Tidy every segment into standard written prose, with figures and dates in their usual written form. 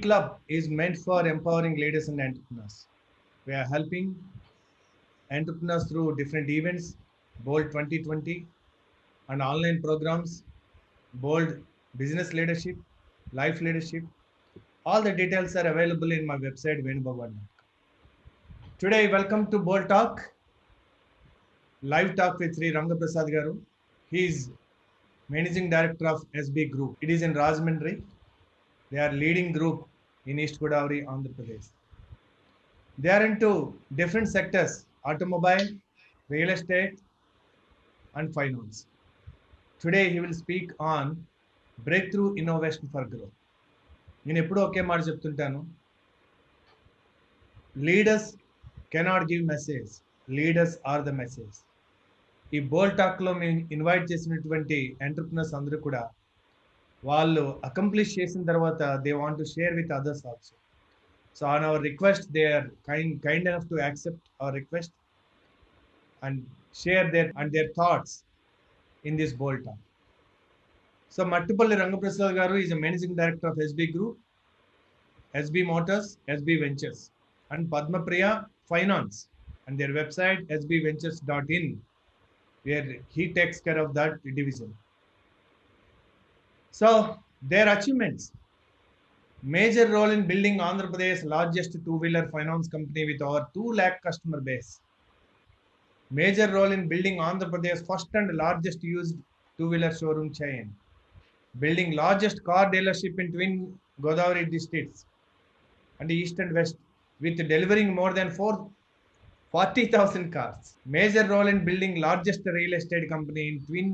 Club is meant for empowering leaders and entrepreneurs. We are helping entrepreneurs through different events, Bold 2020, and online programs, Bold Business Leadership, Life Leadership. All the details are available in my website, venubhagwan.com. Today, welcome to Bold Talk, live talk with Sri Rangaprasad Garu. He is Managing Director of SB Group. It is in Rajahmundry. They are leading group in East Godavari, Andhra Pradesh. They are into different sectors: automobile, real estate, and finance. Today he will speak on breakthrough innovation for growth. నేను ఎప్పుడూ ఒకే మాట చెప్తుంటాను, leaders cannot give message, leaders are the message. ఈ బోల్ టాక్లో మేము invite చేసినటువంటి entrepreneurs అందరూ కూడా వాళ్ళు అకంప్లిష్ చేసిన తర్వాత they want to share with others also. So on our request they are kind enough to accept our request and share their thoughts in this bold talk. So Mattupalli Rangaprasad Garu is a managing director of SB Group, SB Motors, SB Ventures, and Padma Priya Finance, and their website sbventures.in, where he takes care of that division. So their achievements: major role in building Andhra Pradesh's largest two-wheeler finance company with over 2 lakh customer base. Major role in building Andhra Pradesh's first and largest used two-wheeler showroom chain. Building largest car dealership in twin Godavari districts and east and west, with delivering more than 40,000 cars. Major role in building largest real estate company in twin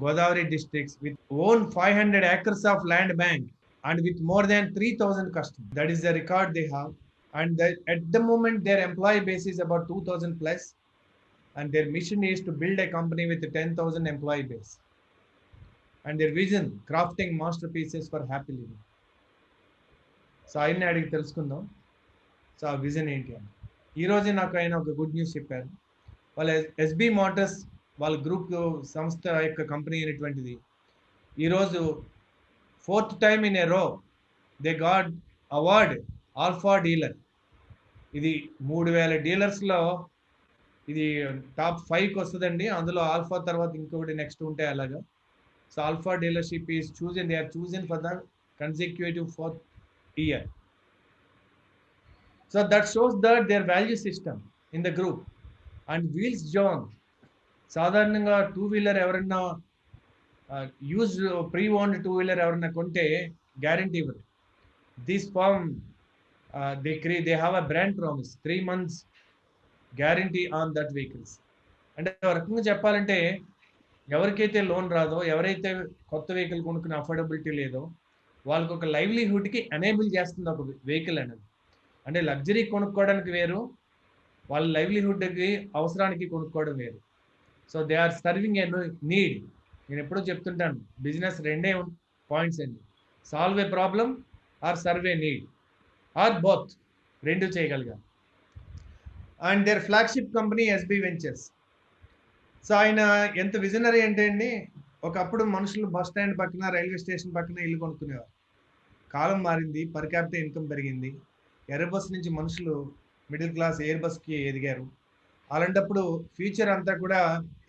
Godavari districts with own 500 acres of land bank and with more than 3,000 customers. That is the record they have. And at the moment their employee base is about 2,000 plus. And their mission is to build a company with a 10,000 employee base. And their vision: crafting masterpieces for happy living. So ఆయన్ని అడిగి తెలుసుకుందాం. So ఆ vision ఏంటి అని. ఈరోజు నాకు ఆయన ఒక గుడ్ న్యూస్ చెప్పారు. వాళ్ళ ఎస్బి మోటార్స్ వాళ్ళ గ్రూప్ సంస్థ యొక్క కంపెనీ అయినటువంటిది ఈరోజు 4th time in a row they got award alpha dealer. ఇది 3,000 డీలర్స్లో ఇది టాప్ 5కి వస్తుందండి. అందులో ఆల్ఫా తర్వాత ఇంకొకటి నెక్స్ట్ ఉంటాయి అలాగా. So alpha dealership is chosen, they are chosen for the consecutive 4th year. So that shows that their value system in the group. And wheels Zone సాధారణంగా టూ వీలర్ ఎవరన్నా use pre owned two wheeler ఎవరన్నా కొంటే guarantee ఇవ్వరు. This firm they have a brand promise, 3 months guarantee on that vehicles. అంటే ఒక రకంగా చెప్పాలంటే ఎవరికైతే లోన్ రాదో, ఎవరైతే కొత్త వెహికల్ కొనుక్కునే అఫోర్డబిలిటీ లేదో వాళ్ళకి ఒక లైవ్లీహుడ్కి ఎనేబుల్ చేస్తుంది ఒక వెహికల్ అనేది. అంటే లగ్జరీ కొనుక్కోవడానికి వేరు, వాళ్ళ లైవ్లీహుడ్కి అవసరానికి కొనుక్కోవడం వేరు. So they are serving a need. నేను ఎప్పుడూ చెప్తుంటాను, బిజినెస్ రెండే పాయింట్స్ అండి: solve a problem or serve a need, or both, రెండు చేయగలిగాను. And their flagship company SB Ventures. So ఆయన ఎంత విజనరీ అంటే అండి, ఒకప్పుడు మనుషులు బస్ స్టాండ్ పక్కన, రైల్వే స్టేషన్ పక్కన ఇల్లు కొనుక్కునేవారు. కాలం మారింది, పర్ క్యాపిటల్ ఇన్కమ్ పెరిగింది, ఎయిర్ బస్ నుంచి మనుషులు మిడిల్ క్లాస్ ఎయిర్ బస్కి ఎదిగారు. అలాంటప్పుడు ఫ్యూచర్ అంతా కూడా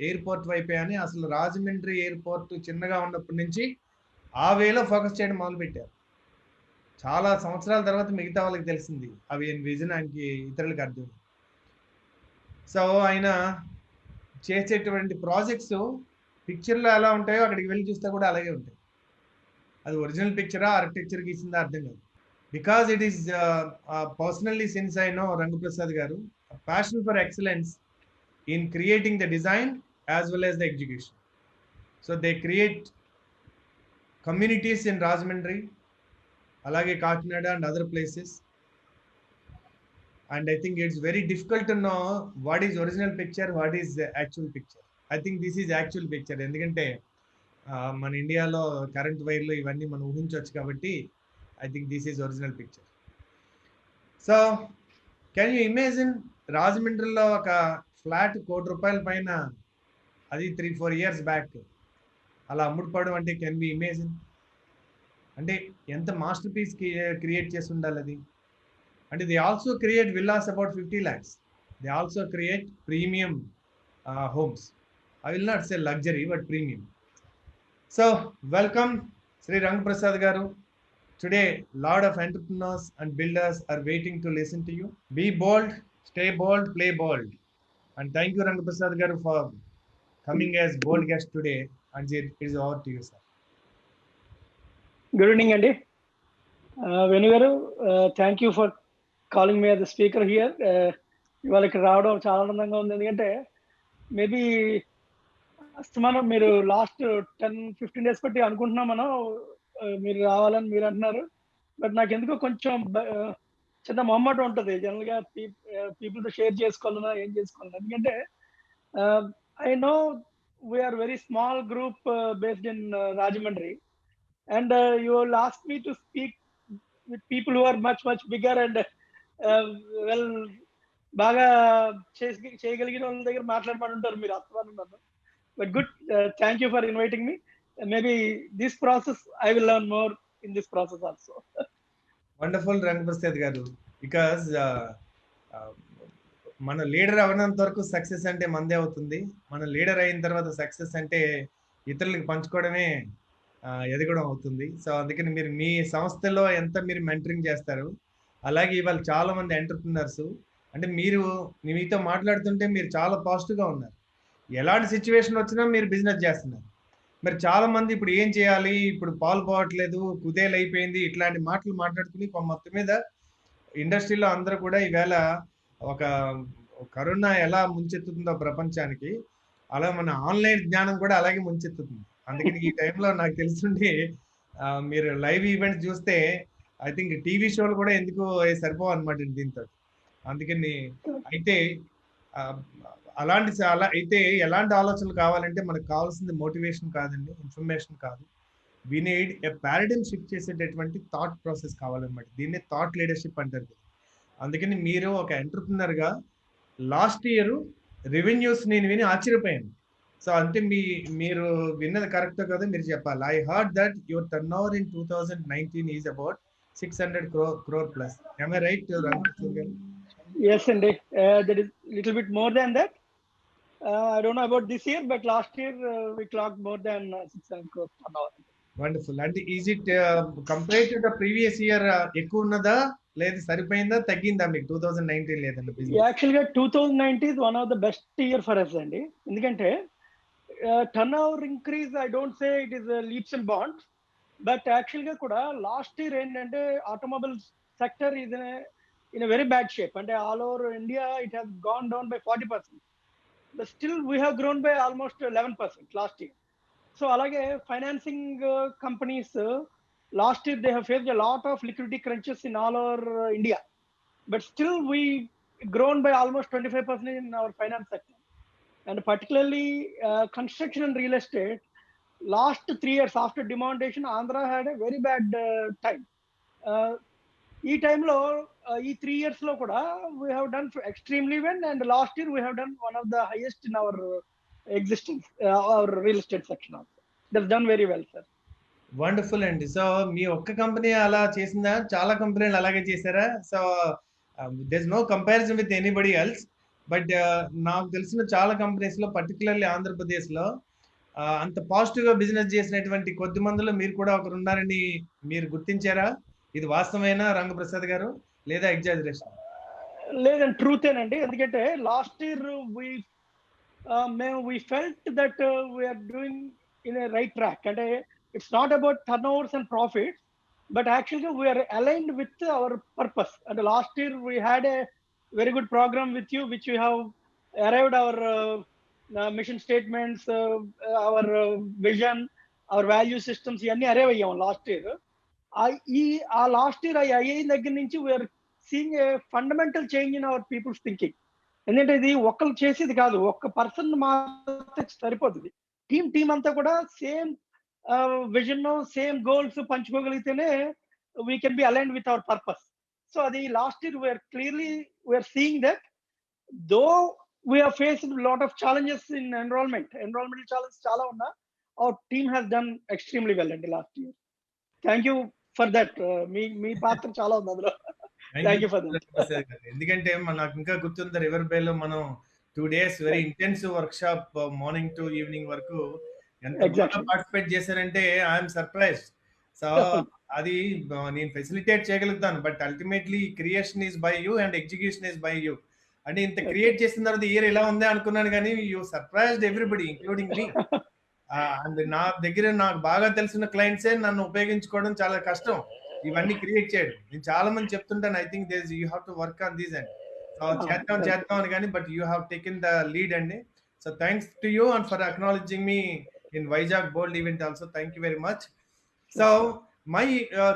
ఎయిర్పోర్ట్ వైపే అని అసలు రాజమండ్రి ఎయిర్పోర్ట్ చిన్నగా ఉన్నప్పటి నుంచి ఆ వేలో ఫోకస్ చేయడం మొదలుపెట్టారు. చాలా సంవత్సరాల తర్వాత మిగతా వాళ్ళకి తెలిసింది అవి విజన్ ఆయనకి, ఇతరులకు అర్థం. సో ఆయన చేసేటువంటి ప్రాజెక్ట్స్ పిక్చర్లో ఎలా ఉంటాయో అక్కడికి వెళ్ళి చూస్తే కూడా అలాగే ఉంటాయి. అది ఒరిజినల్ పిక్చరా ఆర్కిటెక్చర్ గీసిందా అర్థం కాదు. Because it is personally since I know Rangaprasad garu passion for excellence in creating the design as well as the execution. So they create communities in Rajahmundry, అలాగే Kakinada and other places. And I think it's very difficult to know what is original picture, what is the actual picture. I think this is actual picture. ఎందుకంటే మన ఇండియాలో current వైర్లు ఇవన్నీ మనం ఊహించవచ్చు కాబట్టి I think this is original picture. So can you imagine రాజమండ్రిలో ఒక ఫ్లాట్ ₹1,00,00,000 పైన, అది 3-4 years బ్యాక్ అలా అమ్ముడుపోవడం అంటే కెన్ బి ఇమేజిన్. అంటే ఎంత మాస్టర్ పీస్ క్రియేట్ చేసి ఉండాలి అది. అంటే they also create villas about 50 lakhs. They also create premium homes. I will not say luxury, but premium. So, welcome, Sri Rang Prasad Garu. Today, lot of entrepreneurs and builders are waiting to listen to you. Be bold, stay bold, play bold. And thank you, Rang Prasad Garu, for coming as bold guest today. And it is over to you, sir. Good evening, Andy. Venu garu, thank you for calling me as a speaker here. ఇవాళ ఇక్కడ రావడం చాలా ఆనందంగా ఉంది. ఎందుకంటే maybe మనం మీరు last 10-15 days బట్టి అనుకుంటున్నాం మనం మీరు రావాలని మీరు అంటున్నారు. బట్ నాకు ఎందుకో కొంచెం చిన్న మొహమాటం ఉంటుంది జనరల్గా పీపుల్తో షేర్ చేసుకోవాలన్నా ఏం చేసుకోవాలన్నా. ఎందుకంటే I know we are very small group based in Rajahmundry. And you will ask me to speak with people who are much bigger and well బాగా చేయగలిగిన వాళ్ళ దగ్గర మాట్లాడమని ఉంటారు మీరు అర్థమన్నారు. But good, thank you for inviting me. Maybe this process I will learn more in this process also. Wonderful Rang Prasad garu, because మన leader అవనంత వరకు సక్సెస్ అంటే మందే అవుతుంది. మన లీడర్ అయిన తర్వాత సక్సెస్ అంటే ఇతరులకు పంచుకోవడమే ఎదగడం అవుతుంది. సో అందుకని మీరు మీ సంస్థలో ఎంత మీరు మెంటరింగ్ చేస్తారు, అలాగే ఇవాళ చాలా మంది ఎంటర్ప్రినర్స్ అంటే మీతో మాట్లాడుతుంటే మీరు చాలా పాజిటివ్గా ఉన్నారు. ఎలాంటి సిచ్యువేషన్ వచ్చినా మీరు బిజినెస్ చేస్తున్నారు. మరి చాలా మంది ఇప్పుడు ఏం చేయాలి, ఇప్పుడు పాలు పోవట్లేదు, కుదేలు అయిపోయింది, ఇట్లాంటి మాటలు మాట్లాడుకుని మొత్తం మీద ఇండస్ట్రీలో అందరూ కూడా ఈవేళ ఒక కరోనా ఎలా ముంచెత్తుతుందో ప్రపంచానికి, అలా మన ఆన్లైన్ జ్ఞానం కూడా అలాగే ముంచెత్తుతుంది. అందుకని ఈ టైంలో నాకు తెలుసుండి మీరు లైవ్ ఈవెంట్స్ చూస్తే ఐ థింక్ టీవీ షోలు కూడా ఎందుకు సరిపోవు అనమాట దీంతో. అందుకని అయితే అయితే ఎలాంటి ఆలోచనలు కావాలంటే మనకు కావాల్సింది మోటివేషన్ కాదండి, ఇన్ఫర్మేషన్ కాదు. We need a paradigm shift చేసేటటువంటి థాట్ ప్రాసెస్ కావాలన్నమాట. దీన్నే థాట్ లీడర్షిప్ అంటారు. అందుకని మీరు ఒక ఎంటర్ప్రినర్గా లాస్ట్ ఇయర్ రెవెన్యూస్ నేను విని ఆశ్చర్యపోయాను. సో అంటే మీరు విన్నది కరెక్ట్ కదా, మీరు చెప్పాలి. I heard that your turn over in 2019 is about 600 crore plus. Am I right, Rangprasad? Yes, and there is little bit more than that. I don't know about this year, but last year we clocked more than 600 crores turnover. Wonderful. And is it compared to the previous year ఎక్కువ ఉన్నదా లేదా సరిపోయిందా తగ్గిందా మీకు 2019 లేదండి business? Actual గా 2019 is one of the best year for us అండి. ఎందుకంటే turnover increase, I don't say it is leaps and bounds, but actually ga kuda last year endante automobile sector is in a very bad shape, and all over India it has gone down by 40%, but still we have grown by almost 11% last year. So alage financing companies last year they have faced a lot of liquidity crunches in all over India, but still we grown by almost 25% in our finance sector. And particularly construction and real estate, last 3 years after demonetization, Andhra had a very bad time. Ee time lo ee 3 years lo kuda we have done extremely well, and last year we have done one of the highest in our existence, our real estate section also. That's done very well, sir. Wonderful అండి. So మీ ఒక్క company అలా చేసిందా, చాలా కంపెనీలు అలాగే చేశారా? So there is no comparison with anybody else, but నాకు తెలిసిన చాలా కంపెనీస్ లో పర్టికులర్లీ ఆంధ్రప్రదేశ్ లో అంత పాజిటివ్ గా బిజినెస్ చేసినటువంటి కొద్ది మందిలో మీరు కూడా ఒకరు ఉన్నారని మీరు గుర్తించారా? ఇది వాస్తవమేనా రంగప్రసాద్ గారు, లేదా ఎగ్జాజరేషన్? లేదండి, ట్రూతేనండి. ఎందుకంటే last year we felt that we are doing in a right track, and it's not about turnovers and profits, but actually we are aligned with our purpose. And last year we had a very good program with you, which we have arrived our mission statements, our vision, our value systems, ఇవన్నీ arrive అయ్యాం last year. ఆ last year అయిన దగ్గర నుంచి we're seeing a fundamental change in our people's thinking. ఎందుకంటే ఇది ఒక్కరు చేసేది కాదు, ఒక్క పర్సన్ మాత్రం సరిపోతుంది. టీం అంతా కూడా సేమ్ విజన్, సేమ్ గోల్స్ పంచుకోగలిగితేనే we can be aligned with our purpose. So అది last year we are seeing that though we have faced a lot of challenges in enrollmental challenges chala unna, our team has done extremely well in the last year. Thank you for that. మీ పాత్ర చాలా ఉంది అందులో. Thank you for that. Prasad garu. ఎందుకంటే నాకు ఇంకా గుర్తుంది river బే లో మనం 2 days very intensive work shop morning to evening వరకు ఎంత బాగా Exactly. పార్టిసిపేట్ చేశారంటే ఐఎమ్ సర్ప్రైజ్డ్. సో అది నేను ఫెసిలిటేట్ చేయగలుగుతాను, but ultimately creation is by you and execution is by you. అంటే ఇంత క్రియేట్ చేసిన తర్వాత ఇయర్ ఇలా ఉంది అనుకున్నాను, కానీ you surprised everybody including me. And నా దగ్గర నాకు బాగా తెలిసిన క్లయింట్సే నన్ను ఉపయోగించుకోవడం చాలా కష్టం, ఇవన్నీ క్రియేట్ చేయడం. నేను చాలా మంది చెప్తుంటాను, I think there you have to work on these and చేద్దాం అని, కానీ but you have taken the lead అండి. So thanks to you and for acknowledging me in Vizag bold event also. Thank you very much. So my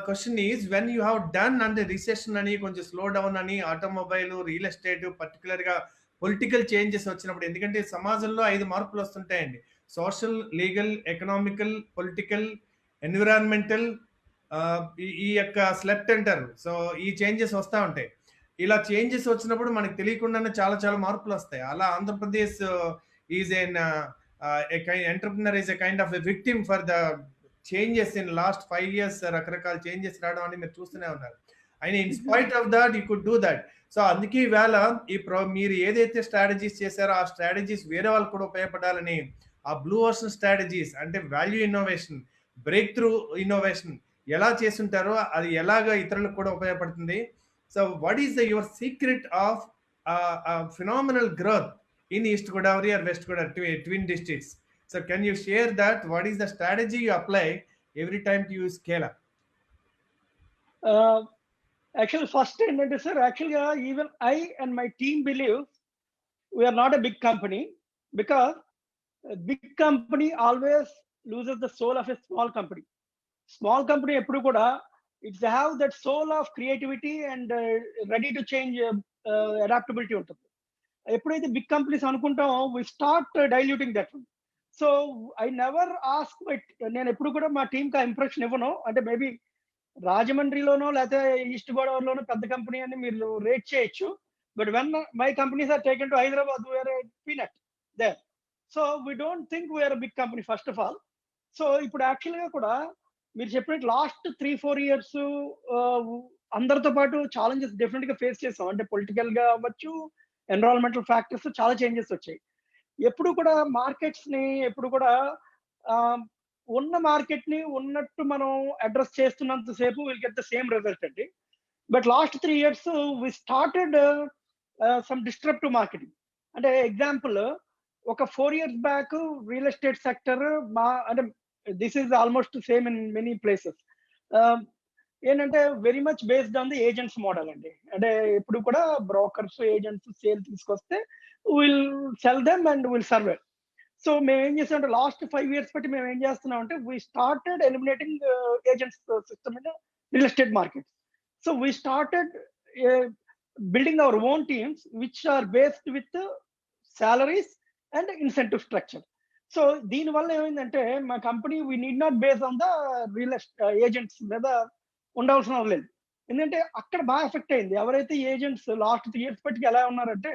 question is, when you have done అంటే recession అని కొంచెం slow down అని automobile, real estate, particular గా political changes వచ్చినప్పుడు, ఎందుకంటే సమాజంలో 5 మార్పులు వస్తుంటాయండి: social, legal, economical, political, environmental, ఈ యొక్క స్లెప్ట్ అంటారు. సో ఈ చేంజెస్ వస్తూ ఉంటాయి. ఇలా చేంజెస్ వచ్చినప్పుడు మనకు తెలియకుండానే చాలా చాలా మార్పులు వస్తాయి. అలా Andhra Pradesh is an entrepreneur is a kind of a victim for the changes in last 5 years. రకరకాల చేంజెస్ రావడం అని మీరు చూస్తూనే ఉన్నారు. అయినా in spite of that you could do that. So అందుకే ఈవేళ మీరు ఏదైతే స్ట్రాటజీస్ చేశారో ఆ స్ట్రాటజీస్ వేరే వాళ్ళు కూడా ఉపయోగపడాలని, ఆ బ్లూ ఓషన్ స్ట్రాటజీస్ అంటే value innovation, break through innovation ఎలా చేస్తుంటారో అది ఎలాగ ఇతరులకు కూడా ఉపయోగపడుతుంది. So what is your secret of phenomenal growth in east Godavari or west Godavari, twin districts? So can you share that? What is the strategy you apply every time you scale up? Actually, first ఏంటంటే sir, యాక్చువల్గా even I and my team believe we're not a big company, because big company always loses the soul of a small company. Small company ఎప్పుడు కూడా it's have that soul of creativity and ready to change adaptability ఉంటుంది. ఎప్పుడైతే big companies అనుకుంటామో we start diluting that. So I never ask నేను ఎప్పుడు కూడా మా టీంకి ఆ ఇంప్రెషన్ ఇవ్వను. అంటే మేబీ రాజమండ్రిలోనో లేకపోతే ఈస్ట్ గోదావరిలోనో పెద్ద కంపెనీ అని మీరు రేట్ చేయొచ్చు, but when my companies are taken to Hyderabad we're a peanut there. So we don't think we're big company first of all. So ఇప్పుడు యాక్చువల్గా కూడా మీరు చెప్పినట్టు లాస్ట్ 3-4 years అందరితో పాటు ఛాలెంజెస్ డెఫినెట్గా ఫేస్ చేసాం. అంటే పొలిటికల్గా అవ్వచ్చు, ఎన్విరాన్మెంటల్ ఫ్యాక్టర్స్, చాలా చేంజెస్ వచ్చాయి. ఎప్పుడు కూడా మార్కెట్స్ ని ఎప్పుడు కూడా ఉన్న మార్కెట్ ని ఉన్నట్టు మనం అడ్రస్ చేస్తున్నంత సేపు will get the same result అండి. But last 3 years we started some disruptive marketing. అంటే ఎగ్జాంపుల్, ఒక 4 years back real estate sector అంటే this is almost same in many places. ఏంటంటే very much based on the agents model అండి. అంటే ఇప్పుడు కూడా brokers, agents sale తీసుకొస్తే will sell them and will serve. So మేము ఏం చేసామంటే లాస్ట్ 5 years బట్టి మేము ఏం చేస్తున్నాం అంటే we started eliminating agents system in real estate market. So we started building our own teams which are based with salaries and incentive structure. So దీనివల్ల ఏమైందంటే మా company we need not base on the real agents మీద ఉండాల్సిన లేదు. ఎందుకంటే అక్కడ బాగా effect అయింది. ఎవరైతే ఏజెంట్స్ లాస్ట్ 3 years బట్టి ఎలా ఉన్నారంటే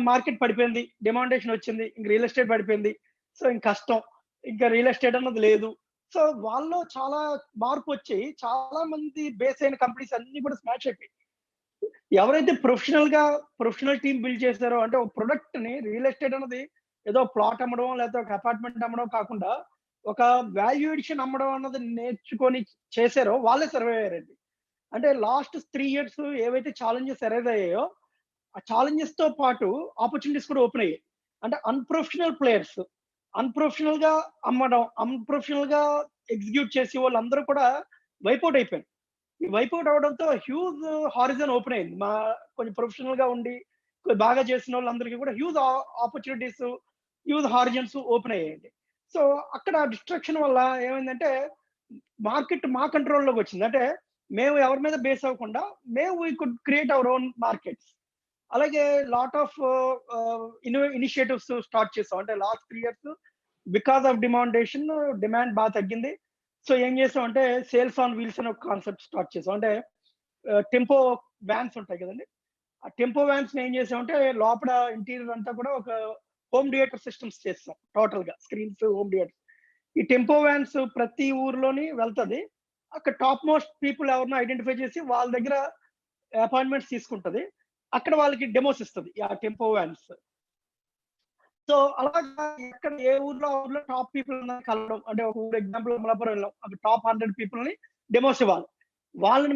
మార్కెట్ పడిపోయింది, డిమాండేషన్ వచ్చింది, ఇంక రియల్ ఎస్టేట్ పడిపోయింది, సో ఇంక కష్టం, ఇంకా రియల్ ఎస్టేట్ అన్నది లేదు. సో వాళ్ళలో చాలా మార్పు వచ్చి చాలా మంది బేస్ అయిన కంపెనీస్ అన్ని కూడా స్మాష్ అయిపోయి, ఎవరైతే ప్రొఫెషనల్ టీమ్ బిల్డ్ చేశారో, అంటే ఒక ప్రొడక్ట్ ని రియల్ ఎస్టేట్ అన్నది ఏదో ప్లాట్ అమ్మడం లేకపోతే ఒక అపార్ట్మెంట్ అమ్మడం కాకుండా ఒక వాల్యూ ఎడిషన్ అమ్మడం అన్నది నేర్చుకొని చేశారో వాళ్ళే సర్వే అయ్యారండి. అంటే లాస్ట్ 3 years ఏవైతే ఛాలెంజెస్ అరైజ్ అయ్యాయో ఆ ఛాలెంజెస్ తో పాటు ఆపర్చునిటీస్ కూడా ఓపెన్ అయ్యాయి. అంటే అన్ప్రొఫెషనల్ ప్లేయర్స్ అన్ప్రొఫెషనల్ గా అమ్మడం, అన్ప్రొఫెషనల్ గా ఎగ్జిక్యూట్ చేసి వాళ్ళందరూ కూడా వైపౌట్ అయిపోయారు. ఈ వైపౌట్ అవడంతో హ్యూజ్ హారిజన్ ఓపెన్ అయింది. మా కొంచెం ప్రొఫెషనల్ గా ఉండి బాగా చేసిన వాళ్ళందరికీ కూడా huge opportunities, huge horizons open అయ్యాయండి. సో అక్కడ డిస్ట్రక్షన్ వల్ల ఏమైందంటే మార్కెట్ మా కంట్రోల్లోకి వచ్చింది. అంటే మేము ఎవరి మీద బేస్ అవ్వకుండా we could create our own markets. అలాగే లాట్ ఆఫ్ ఇనిషియేటివ్స్ స్టార్ట్ చేసాం. అంటే last 3 years because of demand బాగా తగ్గింది. సో ఏం చేసాం అంటే సేల్స్ ఆన్ వీల్స్ అనే ఒక కాన్సెప్ట్ స్టార్ట్ చేసాం. అంటే టెంపో వ్యాన్స్ ఉంటాయి కదండి, ఆ టెంపో వ్యాన్స్ ఏం చేసామంటే లోపల ఇంటీరియర్ అంతా కూడా ఒక హోమ్ థియేటర్ సిస్టమ్స్ చేస్తాం. టోటల్ గా స్క్రీన్స్, హోమ్ థియేటర్. ఈ టెంపో వ్యాన్స్ ప్రతి ఊర్లోని వెళ్తుంది. అక్కడ టాప్ మోస్ట్ పీపుల్ ఎవరినో ఐడెంటిఫై చేసి వాళ్ళ దగ్గర అపాయింట్మెంట్స్ తీసుకుంటది. అక్కడ వాళ్ళకి డెమోస్ ఇస్తది ఆ టెంపో వ్యాన్స్. సో అలాగా ఎక్కడ ఏ ఊర్లో ఆ ఊర్లో టాప్ పీపుల్ కలవడం. అంటే ఒక ఊరు ఎగ్జాంపుల్ అమలాపురం వెళ్ళాం. అక్కడ టాప్ 100 పీపుల్‌ని డెమోస్ ఇవ్వాలి. వాళ్ళని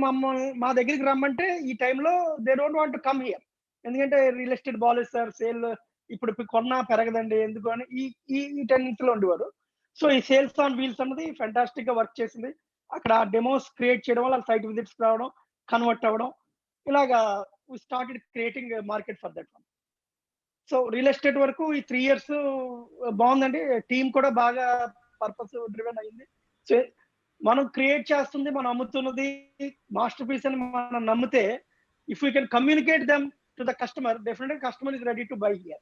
మా దగ్గరికి రమ్మంటే ఈ టైంలో they don't want to come here. ఎందుకంటే రియల్ ఎస్టేట్ బాలేదు సార్. సేల్ ఇప్పుడు కొన్నా పెరగదండి. ఎందుకు అని ఈ ఈ ఈ టెండెన్సీలో ఉండేవారు. సో ఈ సేల్స్ ఆన్ వీల్స్ అన్నది ఫెంటాస్టిక్‌గా వర్క్ చేసింది. అక్కడ డెమోస్ క్రియేట్ చేయడం వల్ల సైట్ విజిట్స్ రావడం, కన్వర్ట్ అవ్వడం. ఇలాగా we started creating market for that one. So real estate వరకు ఈ 3 ఇయర్స్ బావుందండి. టీమ్ కూడా బాగా పర్పస్ డ్రివెన్ అయింది. సో మనం క్రియేట్ చేస్తుంది, మనం అమ్ముతున్నది మాస్టర్ పీస్ అని మనం నమ్మితే, if you can communicate them to the customer, డెఫినెట్‌గా customer is ready to buy here.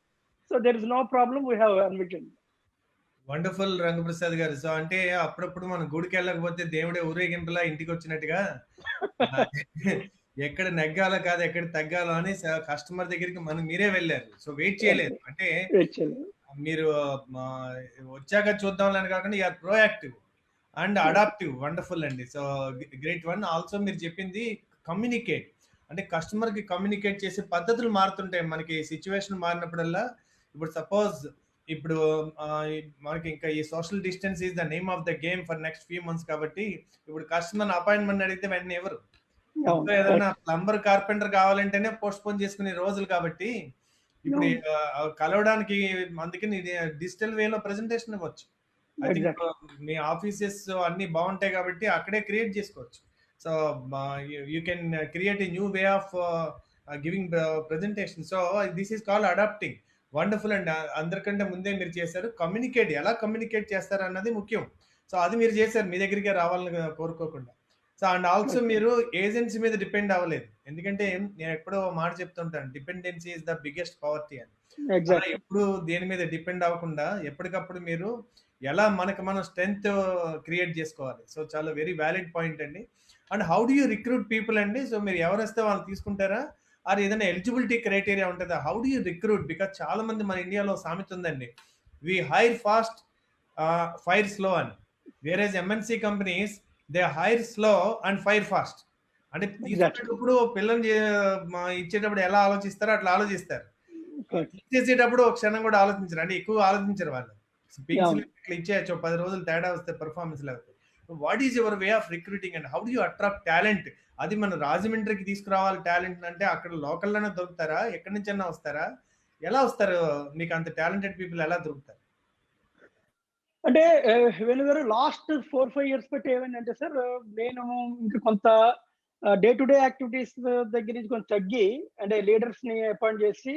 So there is no problem we have envisioned. Wonderful Rangaprasad garu. So, అంటే అప్పుడప్పుడు మనం గుడికెళ్ళకపోతే దేవుడే ఊరేగింపులా ఇంటికొచ్చినట్టుగా ఆహ్, ఎక్కడ నెగ్గాలో కాదు, ఎక్కడ తగ్గాలో అని కస్టమర్ దగ్గరికి మీరే వెళ్లారు. సో, వెయిట్ చేయలేదు. అంటే యాక్చువల్లీ. మీరు మా వచ్చాక చూద్దాంలే అని కాకుండా you are proactive and adaptive. Wonderful అండి. So, great one. ఆల్సో మీరు చెప్పింది కమ్యూనికేట్. అంటే కస్టమర్‌కి కమ్యూనికేట్ చేసే పద్ధతులు మారుతుంటాయి. మనకి సిట్యుయేషన్ మారినప్పుడల్లా ఇప్పుడు సపోజ్ ఇప్పుడు మనకి ఇంకా ఈ social distance is the name of the game for next few months కాబట్టి ఇప్పుడు కస్టమర్ అపాయింట్మెంట్ అడిగితే వెంటనే ఎవరు అవును. ఇంట్లో ఏదైనా ప్లంబర్ కార్పెంటర్ కావాలంటేనే పోస్ట్ పోన్ చేసుకునే రోజులు కాబట్టి ఇప్పుడు అవును. కలవడానికి అందుకని డిజిటల్ వేలో ప్రెజెంటేషన్ ఇవ్వచ్చు. I think exactly. మీ ఆఫీసెస్ అన్ని బాగుంటాయి కాబట్టి అక్కడే క్రియేట్ చేసుకోవచ్చు. So you can create a new way of giving presentation. So this is called adapting. Wonderful అండి. అందరికంటే ముందే మీరు చేశారు. కమ్యూనికేట్ ఎలా కమ్యూనికేట్ చేస్తారు అన్నది ముఖ్యం. సో అది మీరు చేశారు మీ దగ్గరికే రావాలని కోరుకోకుండా. So and also okay. మీరు ఏజెన్సీ మీద డిపెండ్ అవ్వలేదు. ఎందుకంటే నేను ఎప్పుడో ఒక మాట చెప్తుంటాను. Dependency is the biggest poverty అని. అలా ఎగ్జాక్ట్‌లీ. ఎప్పుడు దేని మీద డిపెండ్ అవ్వకుండా ఎప్పటికప్పుడు మీరు ఎలా మనకు మనం స్ట్రెంగ్త్ క్రియేట్ చేసుకోవాలి. సో చాలా వెరీ వాలిడ్ పాయింట్ అండి. And how do you recruit people అండి? సో మీరు ఎవరొస్తే వాళ్ళని తీసుకుంటారా? ఆర్ ఏదైనా ఎలిజిబిలిటీ క్రైటీరియా ఉంటదా? How do you recruit? Because చాలా మంది మన ఇండియాలో సామెత ఉందండి. We hire fast fire slow అని. Whereas MNC companies they hire slow and fire fast. అంటే ఎగ్జాక్ట్‌లీ. తీసుకునేటప్పుడు పిల్లల్ని ఇచ్చేటప్పుడు ఎలా ఆలోచిస్తారో అట్లా ఆలోచిస్తారు. కరెక్ట్. తీసేసేటప్పుడు ఒక క్షణం కూడా ఆలోచించరు. అంటే ఎక్కువ ఆలోచించరు వాళ్ళు. పింక్ అవును. స్లిప్ ఇట్లా ఇచ్చేయచ్చు. 10 రోజులు తేడా వస్తే పెర్ఫార్మన్స్ లేకపోతే. What is your way of recruiting and how do you attract talent? అది మన రాజమండ్రికి తీసుకురావాలి టాలెంట్ అంటే అక్కడ లోకల్‌లోనే దొరుకుతారా? ఎక్కడి నుంచైనా వస్తారా? ఎలా వస్తారు? మీకు అంత టాలెంటెడ్ పీపుల్ ఎలా దొరుకుతారు? అంటే వెనుగారు లాస్ట్ 4, 5 ఇయర్స్ బట్టి ఏమైందంటే సార్, నేను ఇంకా కొంత డే టు డే యాక్టివిటీస్ దగ్గర నుంచి కొంచెం తగ్గి, అంటే లీడర్స్‌ని అపాయింట్ చేసి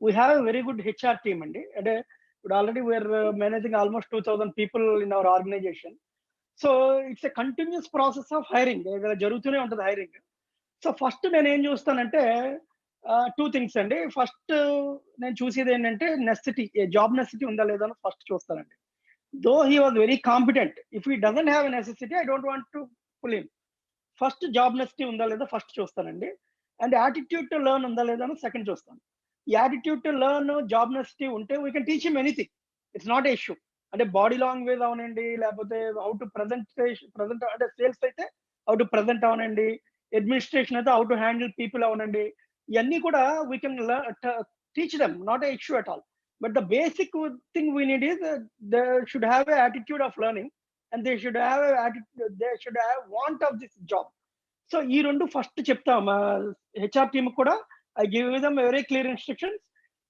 we have a very good HR team అండి. అంటే ఇప్పుడు already we're managing almost 2000 people in our organisation. So it's a continuous process of hiring. జరుగుతూనే ఉంటది హైరింగ్. సో ఫస్ట్ నేనేం చూస్తానంటే 2 థింగ్స్ అండి. ఫస్ట్ నేను చూసేదేంటంటే నెసెసిటీ, జాబ్ నెసెసిటీ ఉందా లేదా అని ఫస్ట్ చూస్తానండి. Though he was very competent, if he doesn't have a necessity, I don't want to pull him. First job నెసిటీ ఉందా లేదా ఫస్ట్ చూస్తానండి. అండ్ యాటిట్యూడ్ టు లెర్న్ ఉందా లేదా అని సెకండ్ చూస్తాను. ఈ attitude to learn, job necessity ఉంటే we can teach him anything. It's not a issue. అంటే బాడీ లాంగ్వేజ్ అవనండి, లేకపోతే హౌ టు ప్రెజెంట్ అంటే సేల్స్ అయితే హౌ టు ప్రెజెంట్ అవనండి, అడ్మినిస్ట్రేషన్ అయితే హౌ టు హ్యాండిల్ పీపుల్ అవనండి. ఇవన్నీ కూడా we can teach them, not a issue at all. But the basic thing we need is they should have a attitude of learning and they should have want of this job. So ఈ 2 first చెప్తా మా HR team కూడా. I give them very clear instructions.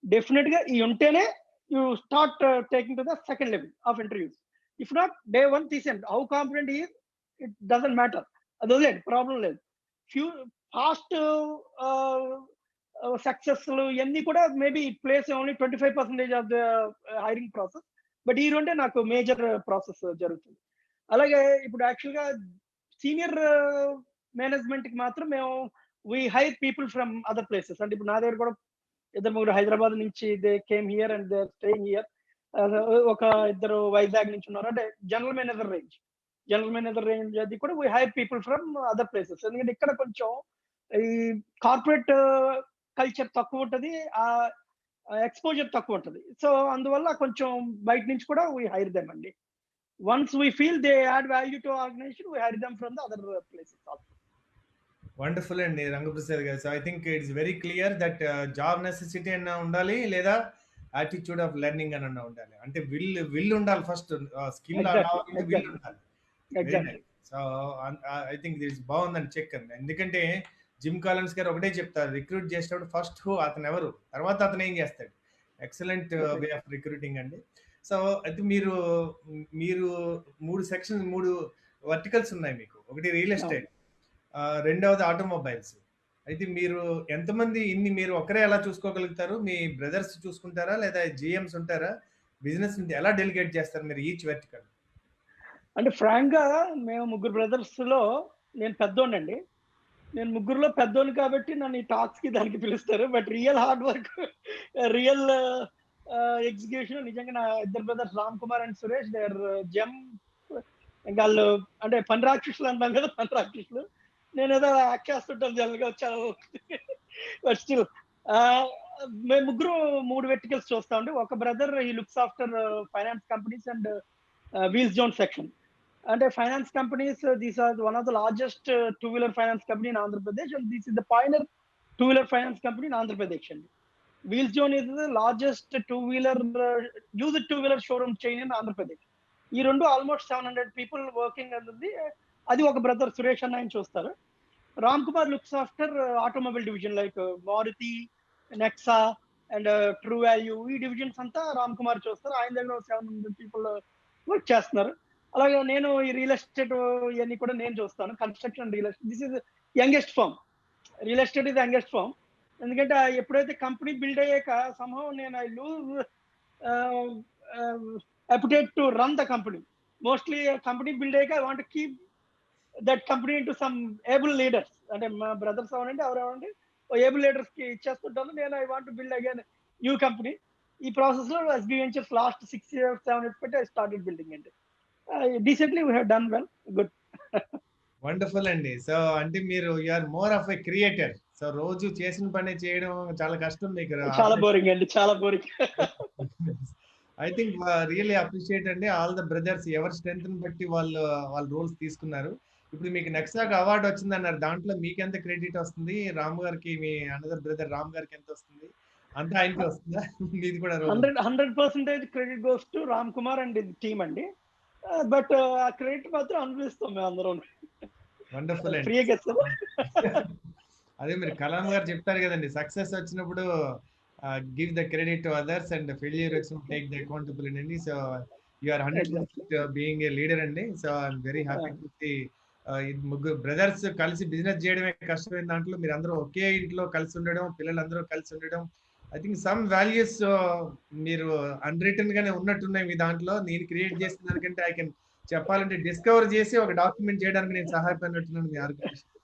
డెఫినిట్‌గా ఇయి ఉంటేనే you start taking to the second level of interviews. If not day 1 తీసేయండి. How confident he is, it doesn't matter. అది వదిలేయండి, ప్రాబ్లమ్ లేదు. ఫ్యూ ఫాస్ట్ సక్సెస్‌లు ఇయన్నీ కూడా maybe it place only 25% of the hiring process. But ఈ రెండే నాకు major process జరుగుతుంది. అలాగే ఇప్పుడు యాక్చువల్‌గా సీనియర్ మేనేజ్మెంట్‌కి మాత్రం మేము hire people from other places. అంటే ఇప్పుడు నా దగ్గర కూడా ఇద్దరు ముగ్గురు హైదరాబాద్ నుంచి they came here and they are staying here. ఒక ఇద్దరు వైజాగ్ నుంచి ఉన్నారు. అంటే జనరల్ మేనేజర్ రేంజ్ అది కూడా hire people from other places. ఎందుకంటే ఇక్కడ కొంచెం ఈ కార్పొరేట్ కల్చర్ తక్కువ ఉంటది. ఎక్స్‌పోజర్ తక్కువ ఉంటది. సో అందువల్ల కొంచెం బయట నుంచి కూడా హైర్ దెమ్ అండి. once we feel they add value to our organization, we hire them from the other places also. Wonderful అండి Rangaprasad garu. So I think it's very clear that job necessity అన్న ఉండాలి, లేదా యాటిట్యూడ్ ఆఫ్ లెర్నింగ్ అన్న ఉండాలి. అంటే will ఉండాలి first, skill రావాలంటే will ఉండాలి. Very nice. So I think this బాగుందండి చెక్ అండి. ఎందుకంటే జిమ్ కాలన్స్ గారు ఒకటే చెప్తారు, రిక్రూట్ చేసేటప్పుడు ఫస్ట్ అతను ఎవరు, తర్వాత అతను ఏం చేస్తాడు. ఎక్సలెంట్ వే ఆఫ్ రిక్రూటింగ్ అండి. సో అయితే మీరు 3 వర్టికల్స్ ఉన్నాయి మీకు. ఒకటి రియల్ ఎస్టేట్, రెండవది ఆటోమొబైల్స్. అయితే మీరు ఎంతమంది మీరు ఒకరే ఎలా చూసుకోగలుగుతారు? మీ బ్రదర్స్ చూసుకుంటారా, లేదా జిఎంస్ ఉంటారా? బిజినెస్ ఎలా డెలిగేట్ చేస్తారు మీరు ఈచ్ వెర్టికల్? అంటే ఫ్రాంక్ గా మేము 3 బ్రదర్స్ లో నేను పెద్దోండండి. నేను ముగ్గురులో పెద్దోళ్ళు కాబట్టి నన్ను ఈ టాక్స్ కి దానికి పిలుస్తారు. But real hard work, real execution నిజంగా నా ఇద్దరు brothers Ram Kumar and Suresh, they are gem. ఇంకా వాళ్ళు అంటే పని రాక్షసులు అంటాం కదా, పని రాక్షసులు. నేను ఏదో యాక్ట్ చేస్తుంటాను జనరల్ గా వచ్చాను. బట్ స్టిల్ మేము ముగ్గురు 3 వెర్టికల్స్ చూస్తామండి. ఒక బ్రదర్ ఈ looks after finance companies and wheels zone section. అంటే finance companies, these are one of the largest two-wheeler finance company in Andhra Pradesh, and this is the pioneer two-wheeler finance company in Andhra Pradesh అండి. Wheels zone is the largest used two-wheeler showroom chain in Andhra Pradesh. ఈ రెండు almost 700 people working ఉంది. అది ఒక brother Suresh అన్న ఆయన చూస్తారు. Ram Kumar looks after automobile division like Maruti, Nexa and True Value. ఈ డివిజన్స్ అంతా రామ్ కుమార్ చూస్తారు. ఆయన దగ్గర 700 పీపుల్ వర్క్ చేస్తున్నారు. అలాగే నేను ఈ రియల్ ఎస్టేట్ ఇవన్నీ కూడా నేను చూస్తాను. Construction, real estate, this is youngest firm. Real estate is youngest firm. ఎందుకంటే ఎప్పుడైతే కంపెనీ బిల్డ్ అయ్యాక somehow నేను I lose appetite to run the company. Mostly company build అయ్యాక I want keep that company into some able leaders. అంటే మా brothers అవనండి, ఎవరెవరండి, able leaders కి ఇచ్చేస్తుంటాను. నేను I want build again new company. ఈ ప్రాసెస్ లో SB ventures last 6 years 7 years పెట్టి ఐ స్టార్టెడ్ బిల్డింగ్ అండి. Decently we have done well, good. Wonderful అండి. సో అంటే మీరు are more of a creator. So రోజు చేసిన పని చేయడం చాలా కష్టం మీకు. చాలా బోరింగ్ అండి, చాలా boring. I think really appreciate అండి ఆల్ ద బ్రదర్స్, ఎవరి స్ట్రెంత్ ని బట్టి వాళ్ళ రోల్స్ తీసుకున్నారు. ఇప్పుడు మీకు నెక్సాక్ అవార్డు వచ్చింది అన్నారు, దాంట్లో మీకు ఎంత క్రెడిట్ వస్తుంది? రామ్ గారికి, మీ అనదర్ బ్రదర్ రామ్ గారికి ఎంత వస్తుంది? అంతా ఆయనకి వస్తుందా? మీది కూడా 100% credit goes to Ram Kumar and team అండి. బట్ ఆ క్రెడిట్ మాత్రం అనుభవిస్తాం మేము అందరం. వండర్ఫుల్ అండి. ఫ్రీగా ఇస్తాం. అదే మీరు కలాం గారు చెప్తారు కదండి, సక్సెస్ వచ్చినప్పుడు give the credit to others and failure వచ్చినప్పుడు టేక్ ద అకౌంటబిలిటీ అండి. So you are 100% being a leader అండి. So I'm very happy to see ముగ్గురు బ్రదర్స్ కలిసి బిజినెస్ చేయడమే కష్టమైన దాంట్లో మీరు అందరూ ఒకే ఇంట్లో కలిసి ఉండడం, పిల్లలందరూ కలిసి ఉండడం. ఐ థింక్ సమ్ వాల్యూస్ మీరు అన్రిటన్ గానే ఉన్నట్టున్నాయి మీ దాంట్లో. నేను క్రియేట్ చేసిన దానికంటే ఐ కెన్ చెప్పాలంటే డిస్కవర్ చేసి ఒక డాక్యుమెంట్ చేయడానికి నేను సహాయపడినట్టున్నాను మీ organisation.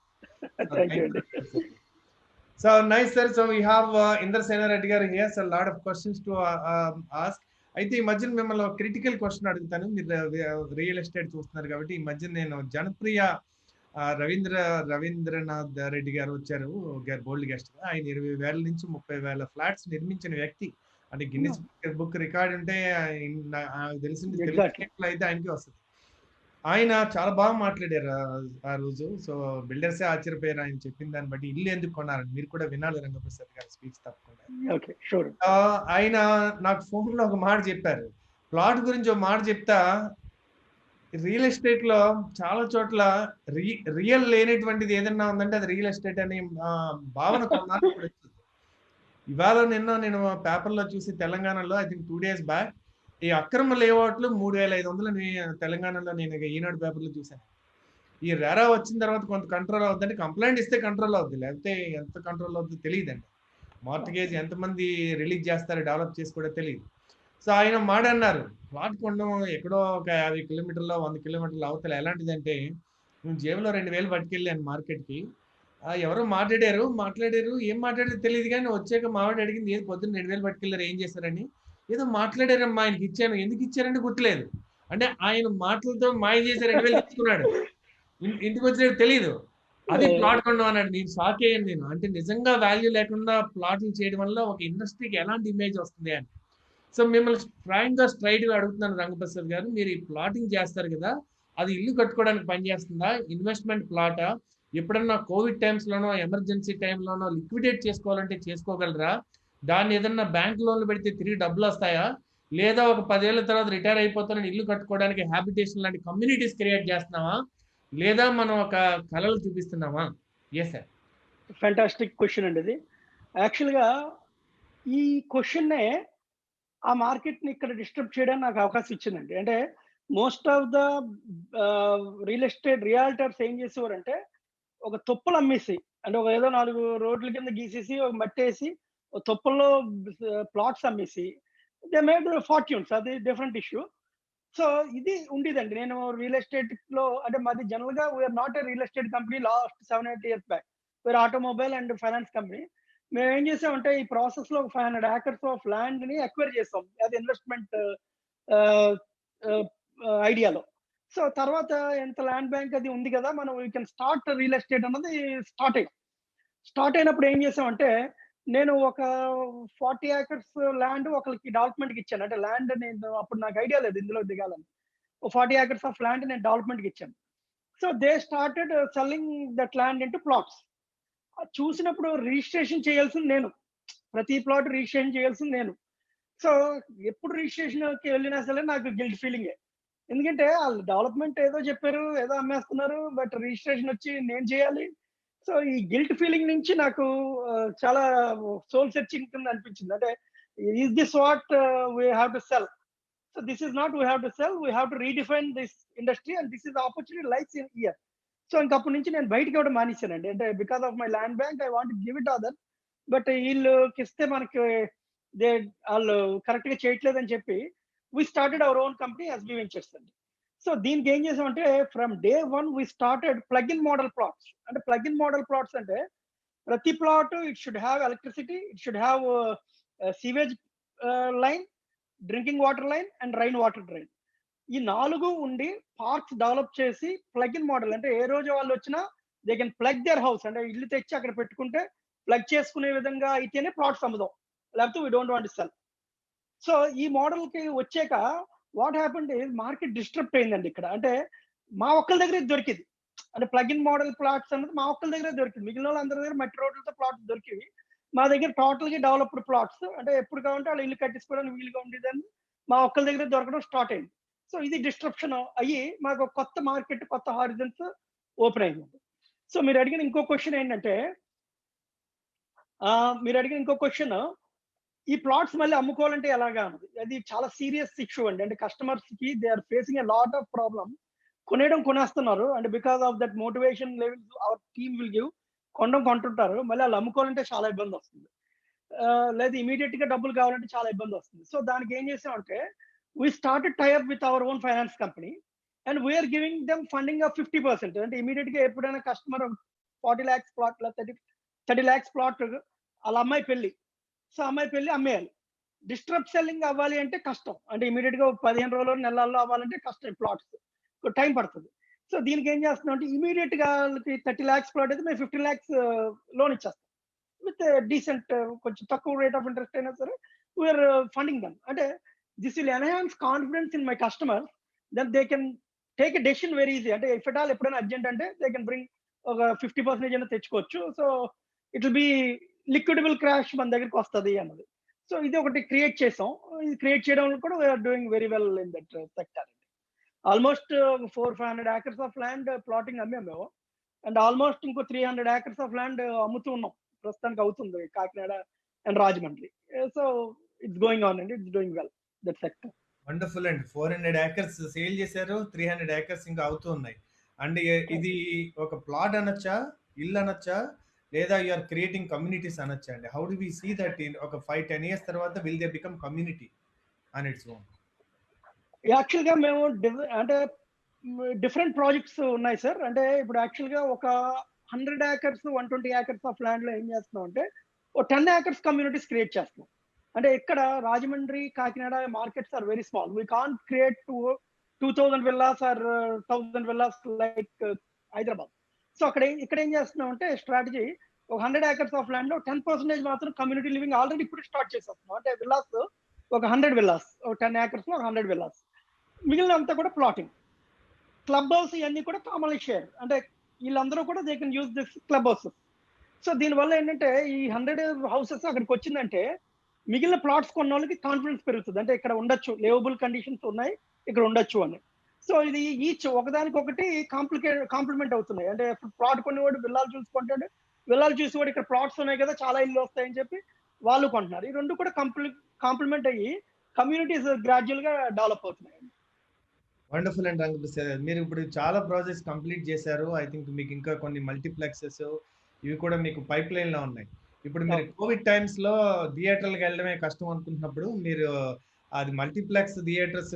So nice sir. So we have Inder Sena Reddy garu here. So a lot of questions to ask. అయితే ఈ మధ్యన మిమ్మల్ని ఒక క్రిటికల్ క్వశ్చన్ అడుగుతాను. మీరు రియల్ ఎస్టేట్ చూస్తున్నారు కాబట్టి ఈ మధ్య నేను జనప్రియ రవీంద్రనాథ్ రెడ్డి గారు వచ్చారు గోల్డ్ గెస్ట్ గా. ఆయన 20,000 నుంచి 30,000 ఫ్లాట్స్ నిర్మించిన వ్యక్తి. అంటే గిన్నిస్ బుక్ రికార్డ్ ఉంటే తెలిసింది అయితే ఆయనకి వస్తుంది. ఆయన చాలా బాగా మాట్లాడారు ఆ రోజు. సో బిల్డర్సే ఆశ్చర్యపోయారు ఆయన చెప్పిన దాన్ని బట్టి. ఇల్లు ఎందుకు కొన్నారని మీరు కూడా వినాలి రంగప్రసాద్ గారి స్పీచ్ తప్పకుండా. ఆయన నాకు ఫోన్ లో ఒక మాట చెప్పారు, ప్లాట్ గురించి ఒక మాట చెప్తా, రియల్ ఎస్టేట్ లో చాలా చోట్ల రియల్ లేనటువంటిది ఏదన్నా ఉందంటే అది రియల్ ఎస్టేట్ అని భావన కొన్నారు. ఇవాళ నేను పేపర్లో చూసి తెలంగాణలో ఐ థింక్ 2 days బ్యాక్ ఈ అక్రమ లేఅవుట్లు 3,500 తెలంగాణలో నేను ఈనాడు పేపర్లో చూశాను. ఈ రెరా వచ్చిన తర్వాత కొంత కంట్రోల్ అవుతుందంటే కంప్లైంట్ ఇస్తే కంట్రోల్ అవుద్ది, లేకపోతే ఎంత కంట్రోల్ అవుతుందో తెలియదండి. మార్టిగేజ్ ఎంతమంది రిలీజ్ చేస్తారో డెవలప్ చేసి కూడా తెలియదు. సో ఆయన మాట అన్నారు, ప్లాట్ కొనడం ఎక్కడో ఒక 50 కిలోమీటర్లో 100 కిలోమీటర్ల అవతల. ఎలాంటిదంటే నేను జేబులో 2,000 పట్టుకెళ్ళాను మార్కెట్కి. ఎవరో మాట్లాడారు ఏం మాట్లాడారు తెలియదు, కానీ వచ్చాక మావాడు అడిగింది ఏది పొద్దున్న 2,000 పట్టుకెళ్ళారు ఏం చేశారని. ఏదో మాట్లాడారమ్మా, ఆయనకి ఇచ్చాను, ఎందుకు ఇచ్చారంటే గుర్తులేదు. అంటే ఆయన మాటలతో మాయ చేసి 2,000 తెచ్చుకున్నాడు, ఇంటికి వచ్చినట్టు తెలియదు. అది ప్లాట్ కొనడం అన్నాడు. నేను షాక్ అయ్యాను నేను. అంటే నిజంగా వాల్యూ లేకుండా ప్లాట్లు చేయడం వల్ల ఒక ఇండస్ట్రీకి ఎలాంటి ఇమేజ్ వస్తుంది అని. సో మిమ్మల్ని ఫ్రాంక్ గా స్ట్రైట్ గా అడుగుతున్నాను రంగప్రసాద్ గారు, మీరు ఈ ప్లాటింగ్ చేస్తారు కదా, అది ఇల్లు కట్టుకోవడానికి పనిచేస్తుందా, ఇన్వెస్ట్మెంట్ ప్లాటా, ఎప్పుడన్నా కోవిడ్ టైమ్స్ లోనో ఎమర్జెన్సీ టైంలోనో లిక్విడేట్ చేసుకోవాలంటే చేసుకోగలరా, దాన్ని ఏదన్నా బ్యాంక్ లోన్లు పెడితే తిరిగి డబ్బులు వస్తాయా, లేదా ఒక 10 ఏళ్ల తర్వాత రిటైర్ అయిపోతానని ఇల్లు కట్టుకోవడానికి హ్యాబిటేషన్ లాంటి కమ్యూనిటీస్ క్రియేట్ చేస్తున్నావా, లేదా మనం ఒక కళలు చూపిస్తున్నామా? Yes sir. ఫ్యాంటాస్టిక్ క్వశ్చన్ అండి ఇది. యాక్చువల్గా ఈ క్వశ్చన్నే ఆ మార్కెట్ని ఇక్కడ డిస్టర్బ్ చేయడానికి నాకు అవకాశం ఇచ్చిందండి. అంటే most of the real estate realtors ఏం చేసేవారంటే ఒక తొప్పలు అమ్మేసి, అంటే ఒక ఏదో 4 రోడ్ల కింద గీసేసి ఒక మట్టేసి ఒక తొప్పల్లో ప్లాట్స్ అమ్మేసి దే మేడ్ ఫార్చ్యూన్స్. అది డిఫరెంట్ ఇష్యూ. సో ఇది ఉండేదండి. నేను రియల్ ఎస్టేట్ లో, అంటే మాది జనరల్ గా we're not a real estate company. Last 7-8 years back we're automobile and finance company. మేము ఏం చేసామంటే ఈ ప్రాసెస్ లో 500 acres ఆఫ్ ల్యాండ్ ని అక్వైర్ చేస్తాం అది ఇన్వెస్ట్మెంట్ ఐడియాలో. సో తర్వాత ఎంత ల్యాండ్ బ్యాంక్ అది ఉంది కదా, మనం we can start real estate అన్నది స్టార్ట్ అయినప్పుడు ఏం చేసామంటే, నేను ఒక 40 acres ల్యాండ్ ఒకరికి డెవలప్మెంట్కి ఇచ్చాను. అంటే ల్యాండ్ నేను అప్పుడు నాకు ఐడియా లేదు ఇందులో దిగాలని. 40 acres ఆఫ్ ల్యాండ్ నేను డెవలప్మెంట్కి ఇచ్చాను. So they started selling that land into plots. చూసినప్పుడు రిజిస్ట్రేషన్ చేయాల్సింది నేను, ప్రతి ప్లాట్ రిజిస్ట్రేషన్ చేయాల్సింది నేను. సో ఎప్పుడు రిజిస్ట్రేషన్కి వెళ్ళినా సరే నాకు గిల్ట్ ఫీలింగే. ఎందుకంటే వాళ్ళు డెవలప్మెంట్ ఏదో చెప్పారు, ఏదో అమ్మేస్తున్నారు, బట్ రిజిస్ట్రేషన్ వచ్చి నేను చేయాలి. సో ఈ గిల్ట్ ఫీలింగ్ నుంచి నాకు చాలా సోల్ సెర్చింగ్ కింద అనిపించింది. అంటే is this what we have to sell? So this is not we have to sell, we have to redefine this industry and this is opportunity likes in year. So ఇంకప్పటి నుంచి నేను బయటకి ఇవ్వడం మానేశానండి. అంటే because of my land bank I want give it other, but వీళ్ళకి ఇస్తే మనకి వాళ్ళు కరెక్ట్ గా చేయట్లేదని చెప్పి we started our own company SB Ventures అండి. సో దీనికి ఏం చేసామంటే from day 1 we started plug-in model plots. అంటే plug-in model plots అంటే ప్రతి plot it should have electricity, it should have sewage line, drinking water line and rain water drain. ఈ 4 ఉండి parks develop చేసి ప్లగ్-ఇన్ మోడల్, అంటే ఏ రోజు వాళ్ళు వచ్చినా they can plug their house, అంటే ఇల్లు తెచ్చి అక్కడ పెట్టుకుంటే ప్లగ్ చేసుకునే విధంగా అయితేనే ప్లాట్స్ అమ్ముదాం, లేకపోతే we don't want to sell. So ఈ మోడల్ కి వచ్చాక what happened is market disturb అయిందండి ఇక్కడ. అంటే మా ఒక్కరి దగ్గర దొరికింది, అంటే ప్లగ్ ఇన్ మోడల్ ప్లాట్స్ అన్నది మా ఒక్కరి దగ్గర దొరికింది. మిగిలిన వాళ్ళందరి దగ్గర మట్టి రోడ్లతో ప్లాట్స్ దొరికివి. మా దగ్గర టోటల్ గా డెవలప్డ్ ప్లాట్స్, అంటే ఎప్పుడు కావాలంటే వాళ్ళు ఇల్లు కట్టించుకోవడానికి వీలుగా ఉండేదని మా ఒక్కరి దగ్గర దొరకడం స్టార్ట్ అయింది. సో ఇది డిస్ట్రప్షన్ అయ్యి మాకు కొత్త మార్కెట్, కొత్త హారిజన్స్ ఓపెన్ అయింది. సో మీరు అడిగిన ఇంకో క్వశ్చన్ ఏంటంటే, ఈ ప్లాట్స్ మళ్ళీ అమ్ముకోవాలంటే ఎలాగా అన్నది. అది చాలా సీరియస్ ఇష్యూ అండి. అంటే కస్టమర్స్ కి they are facing a lot of problem. కొనేస్తున్నారు, అంటే because of that motivation levels our team will give. కొంటుంటారు, మళ్ళీ వాళ్ళు అమ్ముకోవాలంటే చాలా ఇబ్బంది వస్తుంది. లేదా ఇమీడియట్ గా డబ్బులు కావాలంటే చాలా ఇబ్బంది వస్తుంది. సో దానికి ఏం చేసామంటే we started tie up with our own finance company and we're giving them funding of 50%. అంటే ఇమీడియట్ గా ఎప్పుడైనా customer 40 lakhs plot, 30 lakhs plot, వాళ్ళ అమ్మాయి పెళ్లి, సో అమ్మాయి పెళ్లి అమ్మేయాలి. డిస్ట్రప్ సెల్లింగ్ అవ్వాలి అంటే కష్టం, అంటే ఇమీడియట్ గా 15 రోజులు నెలల్లో అవ్వాలంటే కష్టం, ప్లాట్స్ టైం పడుతుంది. సో దీనికి ఏం చేస్తున్నాం అంటే ఇమీడియట్ గా వాళ్ళకి 30 lakhs ప్లాట్ అయితే మేము 15 lakhs లోన్ ఇచ్చేస్తాం విత్ డీసెంట్, కొంచెం తక్కువ రేట్ ఆఫ్ ఇంట్రెస్ట్ అయినా సరే వీఆర్ ఫండింగ్ దమ్. అంటే this will enhance confidence in my customers, then they can take a decision very easy. అంటే ఇఫ్ ఎట్ ఆల్ ఎప్పుడైనా అర్జెంట్ అంటే దే కెన్ బ్రింగ్ ఒక 50% అయినా తెచ్చుకోవచ్చు. So it will be liquidable cash మన దగ్గరికి వస్తుంది అన్నది. సో ఇది ఒకటి క్రియేట్ చేసాం. ఇది క్రియేట్ చేయడం కూడా we are doing very well in that sector. Almost 400-500 acres of land plotting అమ్మాము, అండ్ ఆల్మోస్ట్ ఇంకో 300 acres ఆఫ్ ల్యాండ్ అమ్ముతూ ఉన్నాం. ప్రస్తుతానికి అవుతుంది Kakinada and Rajahmundry. So it's going on and it's doing well that sector. Wonderful అండి. 400 acres సేల్ చేశారు, 300 acres ఇంకా అవుతూ ఉన్నాయి. అండ్ ఇది ఒక ప్లాట్ అనొచ్చా, ఇల్లు అనొచ్చా, లేదా యు ఆర్ క్రియేటింగ్ కమ్యూనిటీస్ అనొచ్చా అండి? How do we see that in ఒక 5-10 years తర్వాత will they become community on its own? Actual గా మేము అంటే డిఫరెంట్ ప్రాజెక్ట్స్ ఉన్నాయి సార్. అంటే ఇప్పుడు యాక్చువల్ గా ఒక 100 acres 120 acres ఆఫ్ ల్యాండ్ లో ఏం చేస్తున్నాం అంటే ఓ 10 acres కమ్యూనిటీస్ క్రియేట్ చేస్తున్నాం. అంటే ఇక్కడ Rajahmundry, Kakinada markets are very small. We can't create 2000 villas or 1000 villas like Hyderabad. So ఇక్కడ ఏం చేస్తున్నాం అంటే స్ట్రాటజీ, ఒక 100 acres ఆఫ్ ల్యాండ్ లో 10% మాత్రం కమ్యూనిటీ లివింగ్ ఆల్రెడీ ఇప్పుడు స్టార్ట్ చేసేస్తున్నాం. అంటే విల్లాస్ ఒక 100 విల్లాస్, ఒక 10 acres లో ఒక 100 విల్లాస్, మిగిలిన అంతా కూడా ప్లాటింగ్. క్లబ్ హౌస్ ఇవన్నీ కూడా కామన్లీ షేర్, అంటే వీళ్ళందరూ కూడా they can use this club house. So దీనివల్ల ఏంటంటే ఈ 100 హౌసెస్ అక్కడికి వచ్చిందంటే మిగిలిన ప్లాట్స్ కొన్న వాళ్ళకి కాన్ఫిడెన్స్ పెరుగుతుంది, అంటే ఇక్కడ ఉండొచ్చు, లేవబుల్ కండిషన్స్ ఉన్నాయి, ఇక్కడ ఉండొచ్చు అని. సో ఇది ఈచ్ ఒకదానికొకటి కాంప్లిమెంట్ అవుతున్నాయి. అంటే ప్లాట్ కొనేవాడు విల్లాలు చూసుకుంటాడు, విల్లాలు చూసేవాడు ఇక్కడ ప్లాట్స్ ఉన్నాయి కదా చాలా ఇల్లు వస్తాయని చెప్పి వాళ్ళు కొంటున్నారు. ఈ రెండు కూడా కాంప్లిమెంట్ అయ్యి కమ్యూనిటీస్ గ్రాడ్యువల్ గా డెవలప్ అవుతున్నాయి. Wonderful and Rangaprasad garu. మీరు ఇప్పుడు చాలా ప్రాజెక్ట్స్ కంప్లీట్ చేశారు. ఐ థింక్ మీకు ఇంకా కొన్ని మల్టీప్లెక్సెస్ ఇవి కూడా మీకు పైప్ లైన్ లో ఉన్నాయి. ఇప్పుడు మీరు కోవిడ్ టైమ్స్ లో థియేటర్లకు వెళ్ళడమే కష్టం అనుకుంటున్నప్పుడు మీరు అది మల్టీప్లెక్స్ థియేటర్స్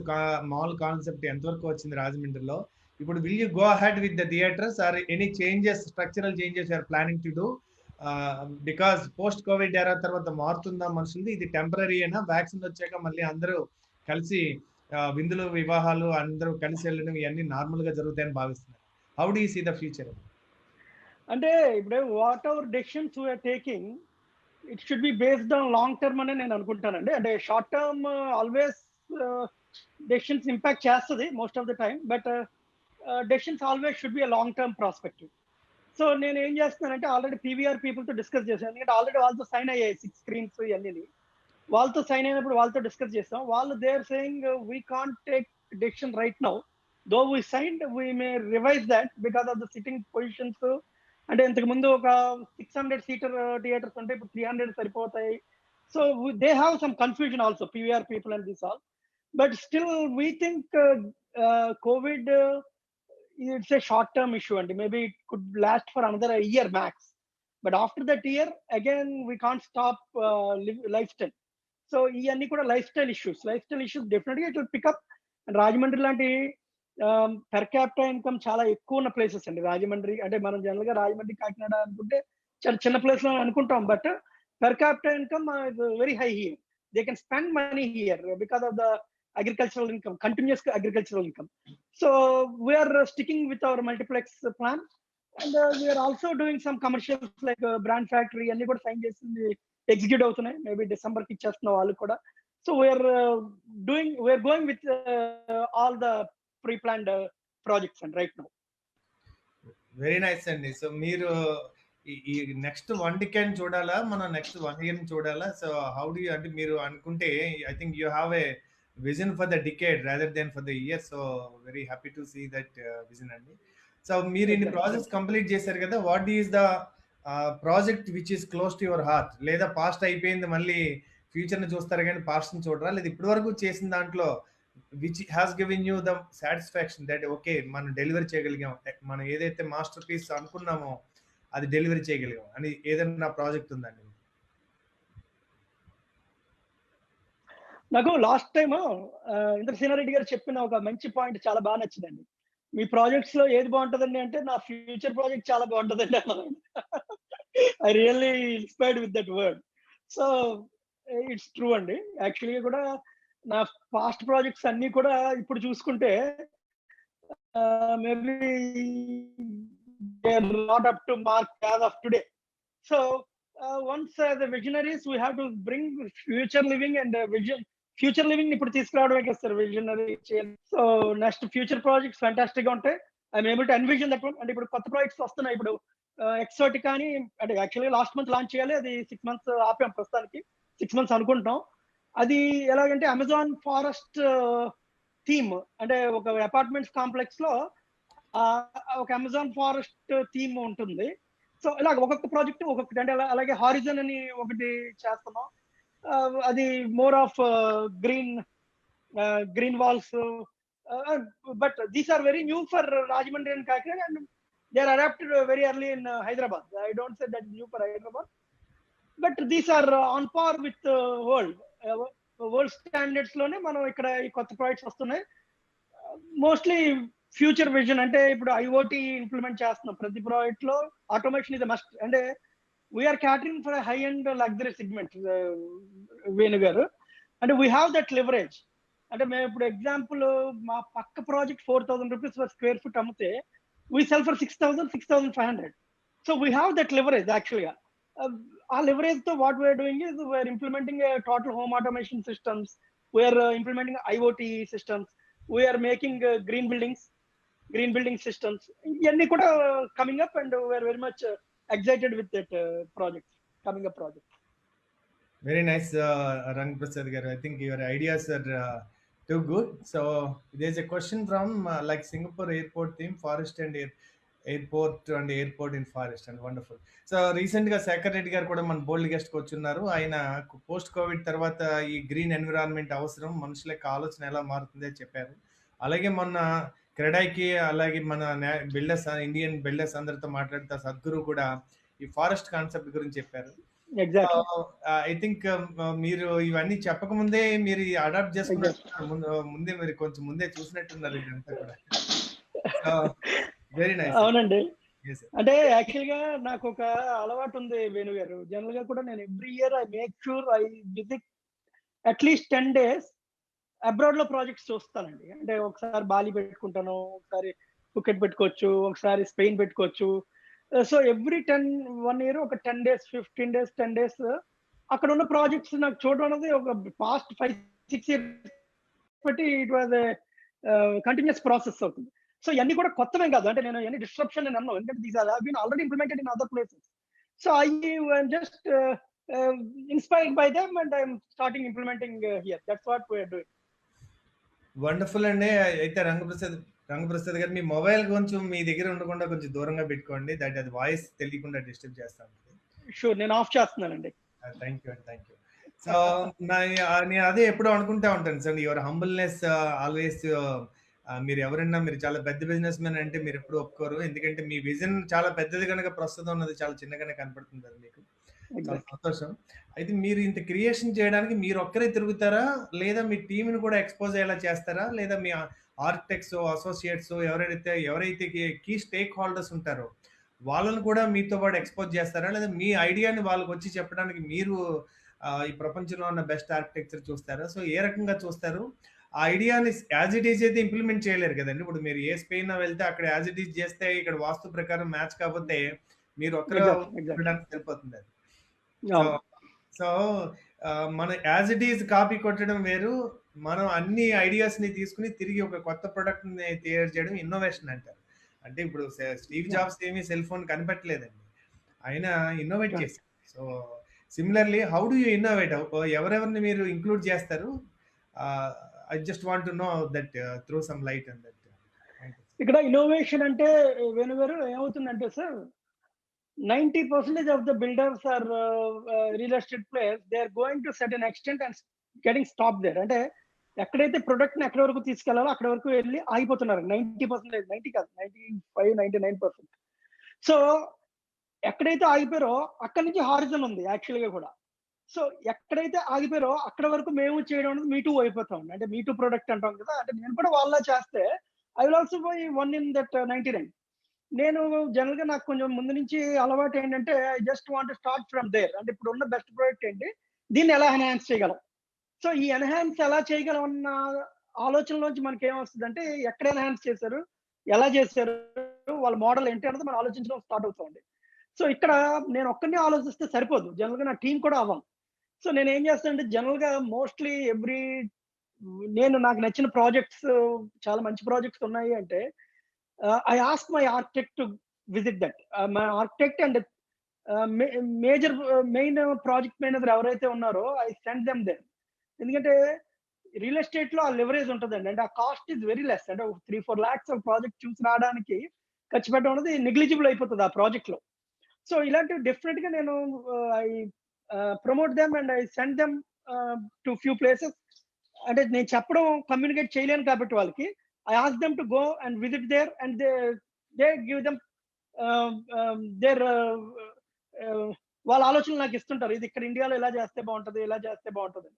మాల్ కాన్సెప్ట్ ఎంతవరకు వచ్చింది రాజమండ్రిలో? ఇప్పుడు will you go ahead with the theatres or any changes, structural changes or planning to do? Because post covid era తర్వాత మారుతుందా మనుషులది? ఇది టెంపరీ అయినా వ్యాక్సిన్ వచ్చాక మళ్ళీ అందరూ కలిసి విందులు వివాహాలు అందరూ కలిసి వెళ్ళడం ఇవన్నీ నార్మల్ గా జరుగుతాయని భావిస్తున్నారు. How do you see the future? అంటే ఇప్పుడు whatever decisions we are taking, it should be based on long term అని నేను అనుకుంటానండి. అంటే short term always decisions impact చేస్తుంది most of the time, but decisions always should be a long term prospective. సో నేను ఏం చేస్తున్నానంటే ఆల్రెడీ పీవీఆర్ పీపుల్తో డిస్కస్ చేశాను, ఎందుకంటే ఆల్రెడీ వాళ్ళతో సైన్ అయ్యాయి 6 స్క్రీన్స్ ఇవన్నీ. వాళ్ళతో సైన్ అయినప్పుడు వాళ్ళతో డిస్కస్ చేస్తాం. వాళ్ళు they are saying we can't take decision right now, though we signed we may revise that because of the sitting positions. అంటే ఇంతకు ముందు ఒక 600 సీటర్ థియేటర్స్ ఉంటే ఇప్పుడు 300 సరిపోతాయి. So they have some confusion also, PVR people and this all. But still we think Covid it's a short term issue and maybe it could last for another a year max, but after that year again we can't stop lifestyle. So ఇవన్నీ కూడా lifestyle issues definitely it will pick up. And Rajahmundry లాంటి per capita income చాలా ఎక్కువ ఉన్న places అండి రాజమండ్రి. అంటే మనం general గా రాజమండ్రి కాకినాడ అనుకుంటే చాలా చిన్న ప్లేస్ లో అనుకుంటాం, but per capita income is very high here. They can spend money here because of the agricultural income, continuous agricultural income. So we are sticking with our multiplex plan, and we are also doing some commercials like brand factory and kuda sign chesindi execute avutunnai, maybe December ki chestunna vallu kuda. So we are going with all the pre-planned projects and right now. Very nice అండి. So మీరు ఈ next 1 decade చూడాలా, మనం next 1 year చూడాలా? So how do you, అంటే మీరు అనుకుంటే I think you have a vision for the decade rather than for the year, so very happy to see that vision andi. So meer in projects complete chesaru kada, what is the project which is close to your heart? Leda past అయిపోయింది మళ్ళీ future ని చూస్తారు కానీ past ని చూడరా? లేదా ఇప్పటి వరకు చేసిన దాంట్లో which has given you the satisfaction that okay మనం డెలివరీ చేయగలిగాం, మనం ఏదైతే మాస్టర్ పీస్ అనుకున్నామో అది డెలివరీ చేయగలిగాం అని ఏదైనా ప్రాజెక్ట్ ఉందండి? నాకు లాస్ట్ టైం ఇంద్రసేనారెడ్డి గారు చెప్పిన ఒక మంచి పాయింట్ చాలా బాగా నచ్చిందండి. మీ ప్రాజెక్ట్స్ లో ఏది బాగుంటుందండి అంటే నా ఫ్యూచర్ ప్రాజెక్ట్ చాలా బాగుంటుందండి అన్నారు. I really inspired with that word. So it's true అండి. యాక్చువల్గా కూడా నా పాస్ట్ ప్రాజెక్ట్స్ అన్ని కూడా ఇప్పుడు చూసుకుంటే maybe they are not up to mark as of today. So once the visionaries we have to bring future living and future living ఇప్పుడు తీసుకురావడమే కదా సార్ విజనరీ చేయాలి. So next future projects fantastic గా ఉంటాయి. I'm able to envision that one. అంటే ఇప్పుడు కొత్త projects వస్తున్నాయి. ఇప్పుడు ఎక్సర్ట్ కానీ అంటే యాక్చువల్గా లాస్ట్ మంత్ లాంచ్ చేయాలి, అది 6 months ఆపాం, ప్రస్తుతానికి 6 months అనుకుంటున్నాం. అది ఎలాగంటే అమెజాన్ ఫారెస్ట్ థీమ్, అంటే ఒక అపార్ట్మెంట్స్ కాంప్లెక్స్ లో ఒక అమెజాన్ ఫారెస్ట్ థీమ్ ఉంటుంది. సో ఇలాగ ఒక్కొక్క ప్రాజెక్ట్ ఒక్కొక్కటి, అంటే అలాగే హారిజన్ అని ఒకటి చేస్తున్నాం. అది more of green walls, but these are very new for Rajahmundry and Kakinada and they are adapted very early in Hyderabad. I don't say that new for Hyderabad, but these are on par with world standards లోనే మనం ఇక్కడ ఈ కొత్త projects వస్తున్నాయి. Mostly future vision అంటే ఇప్పుడు IoT implement చేస్తున్నాం ప్రతి ప్రాజెక్ట్ లో. ఆటోమేషన్ ఇస్ మస్ట్, అంటే we're catering for high and luxury segment Venu గారు, అంటే వీ హ్యావ్ దట్ లివరేజ్. అంటే మేము ఇప్పుడు ఎగ్జాంపుల్ మా పక్క project 4,000 rupees per square foot అమ్మితే we cell for 6,000, 6,500. So we have that leverage యాక్చువల్గా. ఆ leverage తో what we are doing is we are implementing a total home automation systems. We are implementing IoT systems. We are making green building systems. ఇవన్నీ కూడా coming up, and we are very much excited with that coming up project. Very nice, Rang Prasad garu. I think your ideas are too good. So there's a question from like Singapore airport theme, forest and airport in forest, and wonderful. So recent గా శేఖర్ రెడ్డి గారు కూడా మన బోల్డ్ guest కి వచ్చున్నారు. ఆయన post Covid తర్వాత ఈ green environment అవసరం, మనుషుల యొక్క ఆలోచన ఎలా మారుతుంది అని చెప్పారు. అలాగే మొన్న క్రెడాయికి, అలాగే మన బిల్డర్స్, ఇండియన్ బిల్డర్స్ అందరితో మాట్లాడుతూ సద్గురు కూడా ఈ ఫారెస్ట్ కాన్సెప్ట్ గురించి చెప్పారు. Exactly. ఐ థింక్ మీరు ఇవన్నీ చెప్పకముందే మీరు అడాప్ట్ చేసుకున్నట్టు, ముందే మీరు కొంచెం ముందే చూసినట్టున్నారు ఇదంతా కూడా. Very nice. అవునండి. అంటే యాక్చువల్ గా నాకు ఒక అలవాటు ఉంది వేణు గారు. జనరల్ గా కూడా నేను every year I make sure I visit at least 10 days abroad లో ప్రాజెక్ట్స్ చూస్తానండి. అంటే ఒకసారి బాలి పెట్టుకుంటాను, ఒకసారి ఫుకెట్ పెట్టుకోవచ్చు, ఒకసారి స్పెయిన్ పెట్టుకోవచ్చు. సో ఎవ్రీ 1 year ఒక 10 days 15 days 10 days అక్కడ ఉన్న ప్రాజెక్ట్స్ నాకు చూడడం అనేది ఒక పాస్ట్ 5-6 years బట్టి ఇట్ వాజ్ కంటిన్యూస్ ప్రాసెస్ అవుతుంది. సో ఇవన్నీ కూడా కొత్తవే కాదు. అంటే నేను ఎన్ని డిస్ట్రప్షన్ అని అన్నాను, ఎందుకంటే these have been already implemented in other places. So I just inspired by them and I'm starting implementing here. That's what we are doing. Wonderful అండి. అయితే రంగప్రసాద్ గారు, మీ మొబైల్ కొంచెం మీ దగ్గర ఉండకుండా కొంచెం దూరంగా పెట్టుకోండి. దట్ అది వాయిస్ తెలియకుండా డిస్టర్బ్ చేస్తా ఉంటుంది. షూర్, నేను ఆఫ్ చేస్తున్నానండి. Thank you. సో నేను అదే ఎప్పుడూ అనుకుంటా ఉంటాను సార్, యువర్ హంబుల్నెస్ ఆల్వేస్. మీరు ఎవరైనా, మీరు చాలా పెద్ద బిజినెస్ మ్యాన్ అంటే మీరు ఎప్పుడు ఒప్పుకోరు, ఎందుకంటే మీ విజన్ చాలా పెద్దది కనుక ప్రస్తుతం ఉన్నది చాలా చిన్నగానే కనపడుతుంది అది మీకు. చాలా సంతోషం. అయితే మీరు ఇంత క్రియేషన్ చేయడానికి మీరు ఒక్కరే తిరుగుతారా, లేదా మీ టీంని కూడా ఎక్స్పోజ్ అయ్యేలా చేస్తారా, లేదా మీ ఆర్కిటెక్ట్స్, అసోసియేట్స్, ఎవరైతే కీ స్టేక్ హోల్డర్స్ ఉంటారో వాళ్ళని కూడా మీతో పాటు ఎక్స్పోజ్ చేస్తారా, లేదా మీ ఐడియాని వాళ్ళకి వచ్చి చెప్పడానికి మీరు ఈ ప్రపంచంలో ఉన్న బెస్ట్ ఆర్కిటెక్చర్ చూస్తారా? సో ఏ రకంగా చూస్తారు? ఆ ఐడియాని యాజ్ ఇట్ ఈజ్ అయితే ఇంప్లిమెంట్ చేయలేరు కదండి. ఇప్పుడు మీరు ఏ స్పెయిన్ వెళ్తే అక్కడ యాజ్ ఇట్ ఈజ్ చేస్తే ఇక్కడ వాస్తు ప్రకారం మ్యాచ్ కాకపోతే మీరు ఒక్కరు సరిపోతుంది అది. సో మన యాజ్ ఇట్ ఈజ్ కాపీ కొట్టడం వేరు, మనం అన్ని ఐడియాస్ ని తీసుకుని తిరిగి ఒక కొత్త ప్రొడక్ట్ ని తయారు చేయడం ఇన్నోవేషన్ అంటారు. అంటే ఇప్పుడు స్టీవ్ జాబ్స్ ఏమీ సెల్ ఫోన్ కనిపెట్టలేదండి, ఆయన ఇన్నోవేట్ చేశారు. So similarly how do you innovate? ఎవరెవరిని మీరు ఇంక్లూడ్ చేస్తారు? I just want to know that, throw some light on that. ఇక్కడ ఇన్నోవేషన్ అంటే వేణు గారు ఏమవుతుందంటే sir, 90% of the builders are real estate players. They are going to certain extent and getting stopped there. అంటే ఎక్కడైతే product ని ఎక్కడి వరకు తీసుకెళ్లాలో అక్కడ వరకు వెళ్ళి ఆగిపోతున్నారు. 90%, 90 కాదు, 95-99%. సో ఎక్కడైతే ఆగిపోయారో అక్కడి నుంచి హారిజన్ ఉంది యాక్చువల్ గా కూడా. సో ఎక్కడైతే ఆగిపోయారో అక్కడ వరకు మేము చేయడం అనేది మీటూ అయిపోతాం. అంటే మీటూ ప్రొడక్ట్ అంటాం కదా. అంటే నేను కూడా వాళ్ళ చేస్తే I will also by one in that 99. నేను జనరల్ గా నాకు కొంచెం ముందు నుంచి అలవాటు ఏంటంటే I just want start from there. అంటే ఇప్పుడు ఉన్న బెస్ట్ ప్రోడక్ట్ ఏంటి, దీన్ని ఎలా ఎన్హాన్స్ చేయగలం. సో ఈ ఎన్హాన్స్ ఎలా చేయగలం అన్న ఆలోచనలోంచి మనకి ఏమొస్తుంది అంటే ఎక్కడ ఎన్హాన్స్ చేశారు, ఎలా చేశారు, వాళ్ళ మోడల్ ఏంటి అన్నది మనం ఆలోచించడం స్టార్ట్ అవుతుంది. సో ఇక్కడ నేను ఒక్కరిని ఆలోచిస్తే సరిపోదు, జనరల్ గా నా టీం కూడా అవ్వాలి. సో నేను ఏం చేస్తానంటే జనరల్ గా మోస్ట్లీ నాకు నచ్చిన ప్రాజెక్ట్స్, చాలా మంచి ప్రాజెక్ట్స్ ఉన్నాయి అంటే I ask my architect to visit that. My architect and main project manager ఎవరైతే ఉన్నారో I send them there. ఎందుకంటే రియల్ ఎస్టేట్ లో ఆ లెవరేజ్ ఉంటుందండి. అంటే ఆ కాస్ట్ ఇస్ వెరీ లెస్. అంటే 3-4 lakhs ప్రాజెక్ట్ చూసి రావడానికి ఖర్చు పెట్టడం అనేది నెగ్లిజిబుల్ అయిపోతుంది ఆ ప్రాజెక్ట్ లో. సో ఇలాంటి డెఫినెట్ గా నేను I promote them and I send them to few places. అంటే నేను చెప్పడం కమ్యూనికేట్ చేయలేను కాబట్టి వాళ్ళకి I ask them to go and visit there, and they give them their వాళ్ళ ఆలోచనలు నాకు ఇస్తుంటారు. ఇది ఇక్కడ ఇండియాలో ఎలా చేస్తే బాగుంటది, ఎలా చేస్తే బాగుంటది.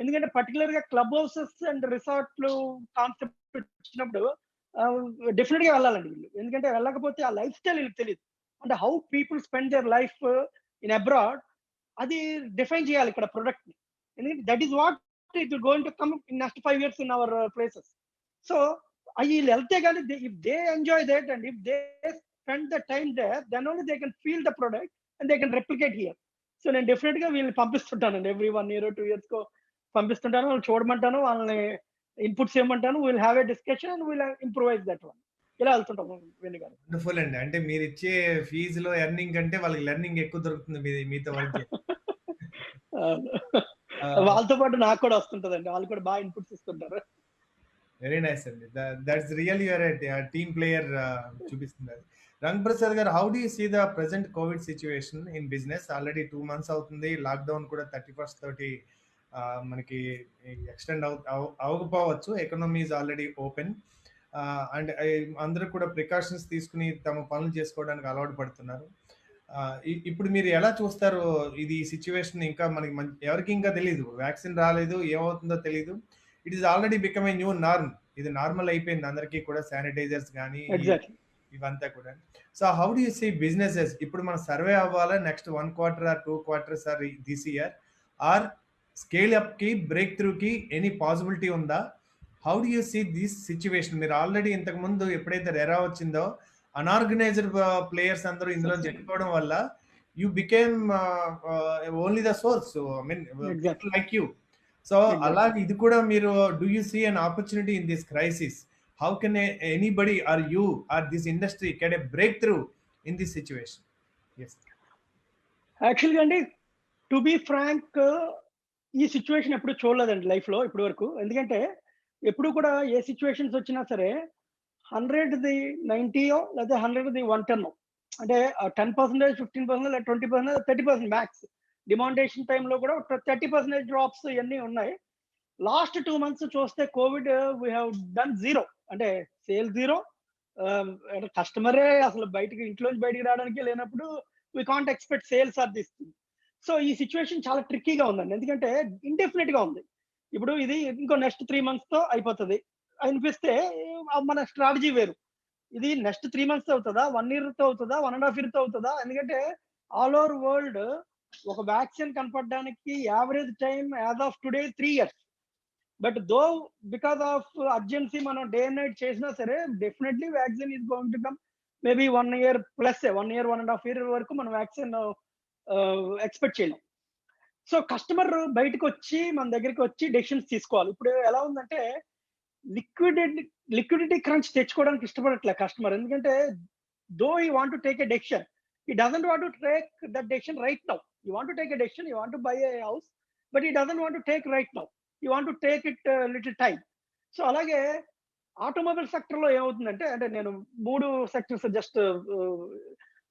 ఎందుకంటే పర్టికులర్ గా క్లబ్ హౌసెస్ అండ్ రిసార్ట్లు కాన్సెప్ట్ వచ్చినప్పుడు డెఫినెట్ గా వెళ్ళాలండి వీళ్ళు. ఎందుకంటే వెళ్ళకపోతే ఆ లైఫ్ స్టైల్ వీళ్ళకి తెలియదు. అంటే how people spend their life in abroad, అది డిఫైన్ చేయాలి ఇక్కడ ప్రొడక్ట్ ని. ఎందుకంటే that is what it will going to come in next 5 years in our places. So వీళ్ళు వెళ్తే కానీ if they enjoy that and if they spend the time there, then only they can feel the product and they can replicate here. So నేను definite గా వీళ్ళని పంపిస్తుంటానండి. Every 1 year 2 years పంపిస్తుంటాను. వాళ్ళు చూడమంటాను, వాళ్ళని ఇన్పుట్స్ ఇవ్వమంటాను. Will have a discussion and will improvise that one. ఇలా వెళ్తుంటాము వేణు గారు. వండర్ఫుల్ అండి. అంటే మీరు ఇచ్చే ఫీజులో ఎర్నింగ్ కంటే వాళ్ళకి లెర్నింగ్ ఎక్కువ దొరుకుతుంది మీతో వర్క్ చేస్తే. వాళ్ళతో పాటు నాకు కూడా వస్తుంటదండి. వాళ్ళు కూడా బాగా ఇన్పుట్స్ ఇస్తుంటారు. వెరీ నైస్ అండి. That's real your team player చూపిస్తున్నారు. రంగ్ ప్రసాద్ గారు, how do you see the present covid situation in business? Already 2 months అవుతుంది. లాక్డౌన్ కూడా 31st తోటి మనకి ఎక్స్టెండ్ అవ్వకపోవచ్చు. Economy is already open and అందరూ కూడా ప్రికాషన్స్ తీసుకుని తమ పనులు చేసుకోవడానికి అలవాటు పడుతున్నారు. ఇప్పుడు మీరు ఎలా చూస్తారు ఇది సిచ్యువేషన్? ఇంకా మనకి ఎవరికి ఇంకా తెలియదు, వ్యాక్సిన్ రాలేదు, ఏమవుతుందో తెలియదు. It is already become a new norm. ఇది నార్మల్ అయిపోయింది అందరికీ కూడా, శానిటైజర్స్ కానీ ఇవంతా కూడా. So how do you see businesses? ఇప్పుడు మనం సర్వే అవ్వాలా next 1 quarter or 2 quarters or this year, or scale up కి, బ్రేక్ త్రూ కి ఎనీ పాసిబిలిటీ ఉందా? How do you see this situation? మీరు ఆల్రెడీ ఇంతకు ముందు ఎప్పుడైతే రెరా వచ్చిందో అన్ఆర్గనైజ్డ్ ప్లేయర్స్ అందరూ ఇందులో చెప్పుకోవడం వల్ల you became only the source, I mean like you. So అలాగే ఇది కూడా మీరు, do you see an opportunity in this crisis? How can anybody or you or this industry can a breakthrough in this situation? యాక్చువల్గా అండి, to be frank, ఈ situation ఎప్పుడు చూడలేదండి life లో ఇప్పటి వరకు. ఎందుకంటే ఎప్పుడు కూడా ఏ సిచ్యువేషన్స్ వచ్చినా సరే 100ది 90 లేదా 100ది 110, అంటే 10%, 15%, లేదా 20%, 30% మ్యాక్స్. డిమాండేషన్ టైంలో కూడా 30% డ్రాప్స్ ఇవన్నీ ఉన్నాయి. లాస్ట్ 2 months చూస్తే covid we have done zero, అంటే సేల్ జీరో. కస్టమరే అసలు ఇంట్లోంచి బయటికి రావడానికి లేనప్పుడు we can't expect sales or this. So ఈ సిచ్యువేషన్ చాలా ట్రిక్కీగా ఉందండి. ఎందుకంటే ఇండెఫినెట్ గా ఉంది. ఇప్పుడు ఇది ఇంకో నెక్స్ట్ 3 months తో అయిపోతుంది అనిపిస్తే మన స్ట్రాటజీ వేరు. ఇది నెక్స్ట్ 3 months అవుతుందా, 1 year తో అవుతుందా, 1.5 year తో అవుతుందా? ఎందుకంటే ఆల్ ఓవర్ వరల్డ్ ఒక వ్యాక్సిన్ కనపడడానికి average time as of today 3 years. But though because of urgency మనం డే అండ్ నైట్ చేసినా సరే definitely vaccine is going to come. Maybe 1 year plus, 1 year 1.5 year వరకు మనం వ్యాక్సిన్ ఎక్స్పెక్ట్ చేయలేం. So customer బయటకు వచ్చి మన దగ్గరికి వచ్చి డెసిషన్స్ తీసుకోవాలి. ఇప్పుడు ఎలా ఉందంటే లిక్విడిటీ క్రంచ్ తెచ్చుకోవడానికి ఇష్టపడట్లే కస్టమర్. ఎందుకంటే though he want to take a decision, he doesn't want to take that decision right now. You want to take a decision, you want to buy a house, but he doesn't want to take right now, you want to take it little time. So అలాగే automobile sector లో ఏమవుతుందంటే, అంటే నేను 3 sectors just,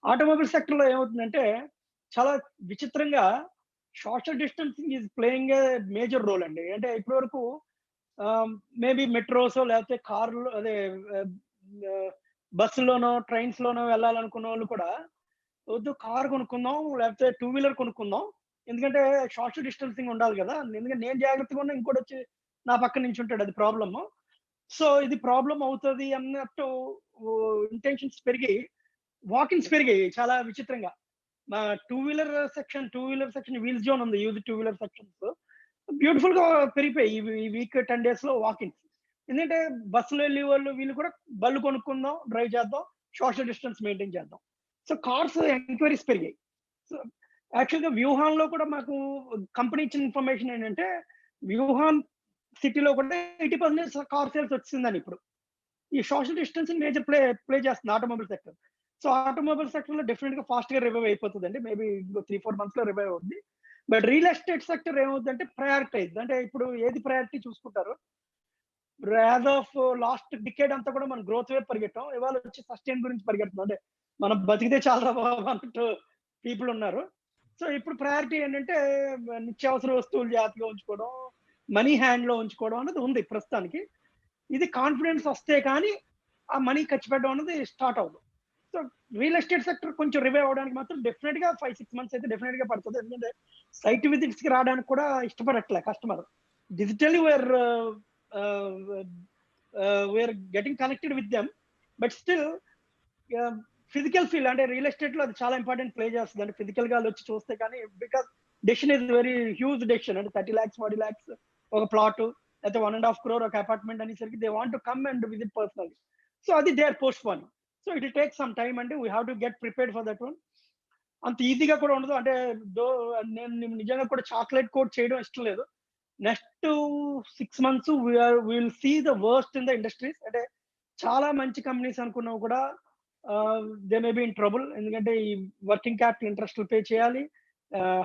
automobile sector లో ఏమవుతుందంటే చాలా విచిత్రంగా social distancing is playing a major role అండి. అంటే ఇప్పటి వరకు మేబీ మెట్రోస్ లేకపోతే కార్లు, అదే బస్సులోనో ట్రైన్స్ లోనో వెళ్ళాలనుకున్న వాళ్ళు కూడా వద్దు కార్ కొనుక్కుందాం లేకపోతే 2-wheeler కొనుక్కుందాం, ఎందుకంటే సోషల్ డిస్టెన్సింగ్ ఉండాలి కదా, ఎందుకంటే నేను జాగ్రత్తగా ఉన్నా ఇంకోటి వచ్చి నా పక్కన నుంచి ఉంటాడు, అది ప్రాబ్లమ్. సో ఇది ప్రాబ్లం అవుతుంది అన్నట్టు ఇంటెన్షన్స్ పెరిగి వాకిన్స్ పెరిగాయి చాలా విచిత్రంగా. మా 2-wheeler సెక్షన్ వీల్స్ జోన్ ఉంది, యూజ్ 2-wheeler సెక్షన్స్ బ్యూటిఫుల్ గా పెరిగిపోయి ఈ వీక్ 10 days లో వాకిన్స్. ఎందుకంటే బస్సులో వెళ్ళే వాళ్ళు వీళ్ళు కూడా బళ్ళు కొనుక్కుందాం, డ్రైవ్ చేద్దాం, సోషల్ డిస్టెన్స్ మెయింటైన్ చేద్దాం. సో కార్స్ ఎంక్వైరీస్ పెరిగాయి. సో యాక్చువల్గా వ్యూహాన్లో కూడా మాకు కంపెనీ ఇచ్చిన ఇన్ఫర్మేషన్ ఏంటంటే వ్యూహాన్ సిటీలో కూడా 80% కార్ సేల్స్ వచ్చిందని. ఇప్పుడు ఈ సోషల్ డిస్టెన్సింగ్ మేజర్ ప్లే చేస్తుంది automobile sector. So automobile sector లో డెఫినెట్ గా ఫాస్ట్ గా రివైవ్ అయిపోతుందండి. మేబీ 3-4 months లో రివైవ్ అవుతుంది. బట్ రియల్ ఎస్టేట్ సెక్టర్ ఏమవుతుందంటే ప్రయారిటైజ్, అంటే ఇప్పుడు ఏది ప్రయారిటీ చూసుకుంటారు. యాజ్ ఆఫ్ లాస్ట్ డికేడ్ అంతా కూడా మనం గ్రోత్ వైపు పరిగెట్టాం, ఇవాళ వచ్చి సస్టైన్ గురించి పరిగెడుతున్నాం. అంటే మనం బతికితే చాలా అన్నట్టు పీపుల్ ఉన్నారు. సో ఇప్పుడు ప్రయారిటీ ఏంటంటే నిత్యావసర వస్తువులు జాగ్రత్తగా ఉంచుకోవడం, మనీ హ్యాండ్ లో ఉంచుకోవడం అనేది ఉంది ప్రస్తుతానికి. ఇది కాన్ఫిడెన్స్ వస్తే కానీ ఆ మనీ ఖర్చు పెట్టడం అనేది స్టార్ట్ అవుతుంది. సో రియల్ ఎస్టేట్ సెక్టర్ కొంచెం రివైవ్ అవడానికి మాత్రం డెఫినెట్ గా 5-6 months అయితే డెఫినెట్ గా పడుతుంది. ఎందుకంటే సైట్ విజిట్స్ కి రావడానికి కూడా ఇష్టపడట్లే customer. Digitally we're getting connected with them, but still physical feel, అంటే రియల్ ఎస్టేట్ లో అది చాలా ఇంపార్టెంట్ ప్లే చేస్తుంది. అంటే ఫిజికల్ గా వచ్చి చూస్తే కానీ, because decision is very huge decision. అంటే 30 lakhs 40 lakhs ఒక ప్లాట్, లేకపోతే 1.5 crore ఒక అపార్ట్మెంట్ అనేసరికి they want to come and visit personal. So అది they are postpone. So it will take some time and we have to get prepared for that one. అంత ఈజీగా కూడా ఉండదు. అంటే దో నేను నిజంగా కూడా చాక్లేట్ కోట్ చేయడం ఇష్టం లేదు. Next 6 months will see the worst in the industries. అంటే చాలా మంచి కంపెనీస్ అనుకున్నవి కూడా they may be in trouble. ఎందుకంటే ఈ వర్కింగ్ క్యాపిటల్ ఇంట్రెస్ట్‌లు పే చేయాలి.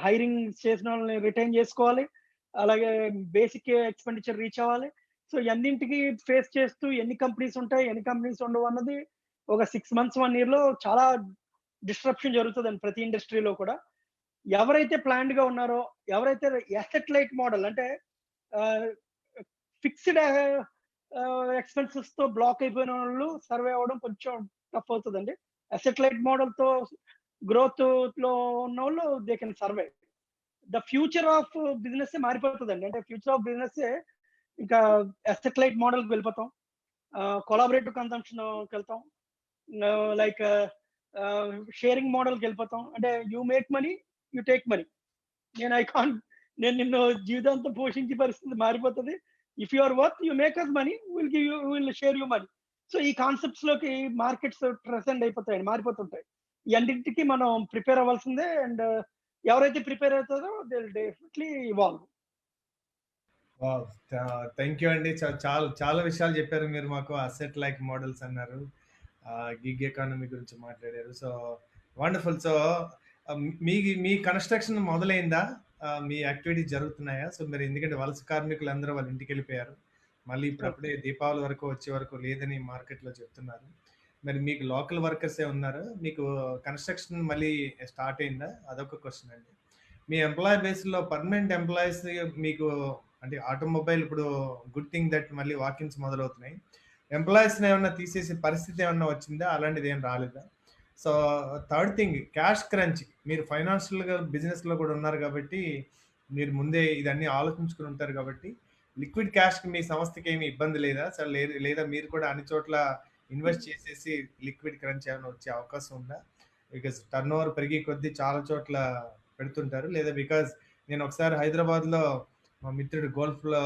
హైరింగ్ చేసిన వాళ్ళని రిటైన్ చేసుకోవాలి. అలాగే బేసిక్ ఎక్స్‌పెండిచర్ రీచ్ అవ్వాలి. సో ఇయన్నింటికి ఫేస్ చేస్తూ ఎన్ని కంపెనీస్ ఉంటాయి, ఎన్ని కంపెనీస్ ఉండవు అన్నది ఒక 6 మంత్స్, 1 ఇయర్‌లో చాలా డిస్ట్రప్షన్ జరుగుతదండి ప్రతి ఇండస్ట్రీలో కూడా. ఎవరైతే ప్లాన్డ్‌గా ఉన్నారో, ఎవరైతే అసెట్ లైట్ మోడల్ అంటే ఆహ్, ఫిక్స్‌డ్ ఎక్స్‌పెన్సెస్‌తో బ్లాక్ అయిపోయినోళ్ళు సర్వే అవ్వడం కొంచెం టఫ్ అవుతదండి. అసెట్ లైట్ మోడల్‌తో గ్రోత్‌లో ఉన్నోళ్ళు they can survive. The future of బిజినెస్సే మారిపోతదండి. అంటే ఫ్యూచర్ ఆఫ్ బిజినెస్సే ఇంకా అసెట్ లైట్ మోడల్‌కి వెళ్ళిపోతాం. కొలాబరేటివ్ కన్జంప్షన్‌కెళ్తాం. లైక్ షేరింగ్ మోడల్‌కెళ్ళిపోతాం. అంటే you make money, you take money. నేను ఐ కాంట్ నేను నిన్ను జీవితాంతం పోషించే పరిస్థితి మారిపోతది. If you are worth you make us money, will share you money. So ఈ కాన్సెప్ట్స్‌లోకి మార్కెట్స్ ట్రాన్సెండ్ అయిపోతాయండి. మారిపోతుంటాయి. ఈ అన్నింటికి మనం ప్రిపేర్ అవ్వాల్సిందే. అండ్ ఎవరైతే ప్రిపేర్ అవుతారో they will definitely evolve. Wow! Thank you అండి. చాలా చాలా విషయాలు చెప్పారు మీరు మాకు. అసెట్ లైక్ మోడల్స్ అన్నారు. గిగ్ ఎకానమీ గురించి మాట్లాడారు. So wonderful. సో మీ మీ కన్‌స్ట్రక్షన్ మొదలైందా? మీ యాక్టివిటీస్ జరుగుతున్నాయా? సో మీరు ఎందుకంటే వలస కార్మికులందరూ వాళ్ళ ఇంటికెళ్ళిపోయారు. మళ్ళీ ఇప్పుడప్పుడే దీపావళి వరకు వచ్చే వరకు లేదని మార్కెట్‌లో చెప్తున్నారు. మరి మీకు లోకల్ వర్కర్సే ఉన్నారా? మీకు కన్‌స్ట్రక్షన్ మళ్ళీ స్టార్ట్ అయిందా? అదొక క్వెషన్ అండి. మీ ఎంప్లాయీ బేస్‌లో పర్మనెంట్ ఎంప్లాయీస్ మీకు అంటే ఆటోమొబైల్ ఇప్పుడు గుడ్ థింగ్ దట్ మళ్ళీ వాకిన్స్ మొదలవుతున్నాయి. ఎంప్లాయీస్‌ని ఏమన్నా తీసేసే పరిస్థితి ఏమన్నా వచ్చిందా? అలాంటిది ఏం రాలేదా? So third thing cash crunch. మీరు ఫైనాన్షియల్‌గా బిజినెస్‌లో కూడా ఉన్నారు కాబట్టి, మీరు ముందే ఇదన్నీ ఆలోచించుకొని ఉంటారు కాబట్టి, లిక్విడ్ క్యాష్‌కి మీ సంస్థకి ఏమి ఇబ్బంది లేదా? అసలు లేదా మీరు కూడా అన్ని చోట్ల ఇన్వెస్ట్ చేసేసి లిక్విడ్ క్రంచ్ ఏమైనా వచ్చే అవకాశం ఉందా? బికాజ్ టర్నోవర్ పెరిగే కొద్దీ చాలా చోట్ల పెడుతుంటారు. లేదా బికాజ్ నేను ఒకసారి హైదరాబాద్‌లో మా మిత్రుడు గోల్ఫ్‌లో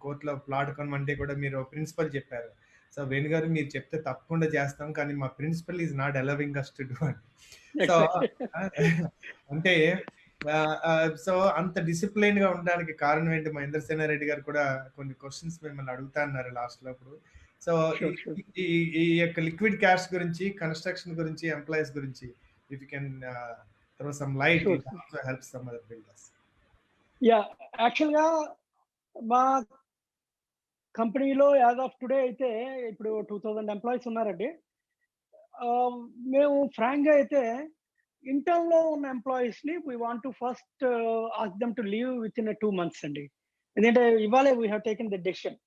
కోర్ట్‌లో ప్లాట్ కొనమంటే కూడా మీరు ప్రిన్సిపల్ చెప్పారు. సో, వేణుగారు మీరు చెప్తే తప్పకుండా చేస్తాం. కానీ మా principal is not allowing us to do అని. So, exactly. అంటే సో, అంత డిసిప్లిన్‌గా ఉండడానికి కారణం ఏంటి? మహేంద్ర సేనారెడ్డి గారు కూడా కొన్ని క్వెషన్స్ మిమ్మల్ని అడుగుతా అన్నారు లాస్ట్‌లో అప్పుడు. సో, ఈ షూర్. షూర్. ఈ ఈ యొక్క లిక్విడ్ క్యాష్ గురించి, కన్‌స్ట్రక్షన్ గురించి, ఎంప్లాయీస్ గురించి if you can throw some light sure. It also helps some other builders. Yeah! యాక్చువల్‌గా మా కంపెనీలో యాస్ ఆఫ్ టుడే అయితే ఇప్పుడు 2000 ఎంప్లాయీస్ ఉన్నారండి. ఆహ్, మేము ఫ్రాంక్‌గా అయితే ఇంటర్న్‌లో ఉన్న ఎంప్లాయీస్‌ని we want to first ask them to leave within 2 months అండి. ఎందుకంటే ఇవాళే we have taken the decision.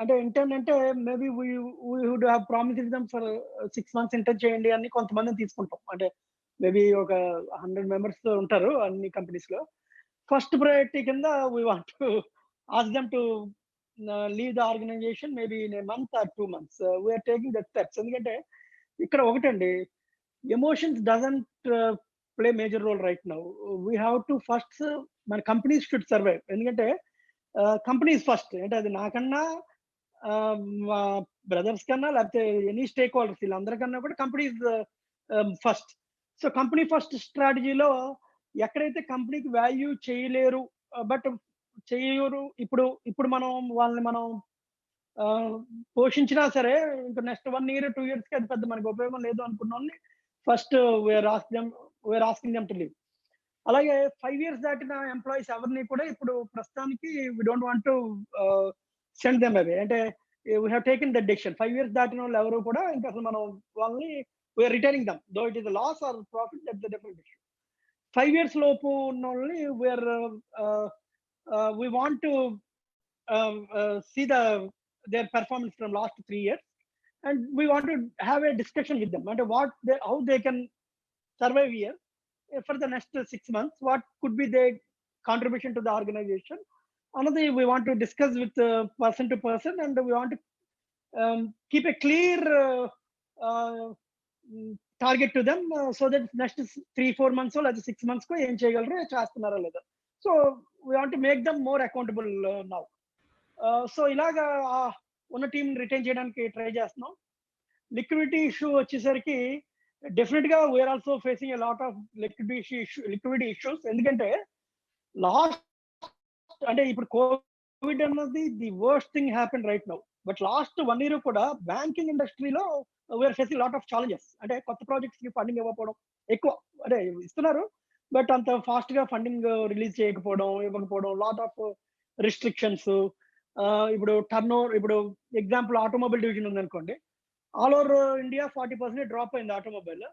అంటే ఇంటర్న్ అంటే maybe we would have promised them for 6 months intern చేయండి అని కొంతమందిని తీసుకుంటాం. అంటే మేబీ ఒక 100 మెంబర్స్ ఉంటారు అన్ని కంపెనీస్‌లో. ఫస్ట్ ప్రయారిటీ కింద we want to ask them to leave the organisation maybe in a month or 2 months. We are taking that steps. ఎందుకంటే ఇక్కడ ఒకటండి emotions doesn't play major role right now. We have to first మన companies should survive. ఎందుకంటే companies first. అంటే అది నాకన్నా మా brothers కన్నా లేకపోతే ఎనీ స్టేక్ హోల్డర్స్ వీళ్ళందరికన్నా కూడా companies first. So company first స్ట్రాటజీలో ఎక్కడైతే కంపెనీకి వాల్యూ చేయలేరు, బట్ చేయరు, ఇప్పుడు ఇప్పుడు మనం వాళ్ళని మనం ఆహ్, పోషించినా సరే ఇంక నెక్స్ట్ 1 ఇయర్, 2 ఇయర్స్‌కి అది పెద్ద మనకు ఉపయోగం లేదు అనుకున్నోళ్ళని first we're asking them to leave. అలాగే 5 ఇయర్స్ దాటిన ఎంప్లాయీస్ ఎవరిని కూడా ఇప్పుడు ప్రస్తుతానికి we don't want to send them away. అంటే we have taken that decision. 5 years దాటినోళ్ళు ఎవరు కూడా ఇంకా అసలు మనం వాళ్ళని we're retaining them. Though it is a loss or profit that's a different issue. 5 years లోపు ఉన్నోళ్ళని we're we want to see their performance from last 3 years, and we want to have a discussion with them and how they can survive here for the next 6 months. What could be their contribution to the organization? Another, we want to discuss with person to person, and we want to keep a clear target to them, so that next 3-4 months or 6 months ko em cheyagalaru చేస్తున్నారా లేదా. So we want to make them more accountable now. So ఇలాగా ఉన్న టీంని retain చేయడానికి try చేస్తున్నాం. Liquidity issue వచ్చేసరికి definite గా we're also facing a lot of liquidity issues. ఎందుకంటే లాస్ట్ అంటే ఇప్పుడు కోవిడ్ అన్నది the worst thing happen right now. But last 1 year కూడా బ్యాంకింగ్ ఇండస్ట్రీలో we're facing lot of challenges. అంటే కొత్త ప్రాజెక్ట్స్ కి ఫండింగ్ ఇవ్వకపోవడం ఎక్కువ, అంటే ఇస్తున్నారు బట్ అంత ఫాస్ట్ గా ఫండింగ్ రిలీజ్ చేయకపోవడం, ఇవ్వకపోవడం, లాట్ ఆఫ్ రిస్ట్రిక్షన్స్. ఇప్పుడు ఇప్పుడు ఎగ్జాంపుల్ ఆటోమొబైల్ డివిజన్ ఉందనుకోండి, ఆల్ ఓవర్ ఇండియా 40% డ్రాప్ అయింది automobile.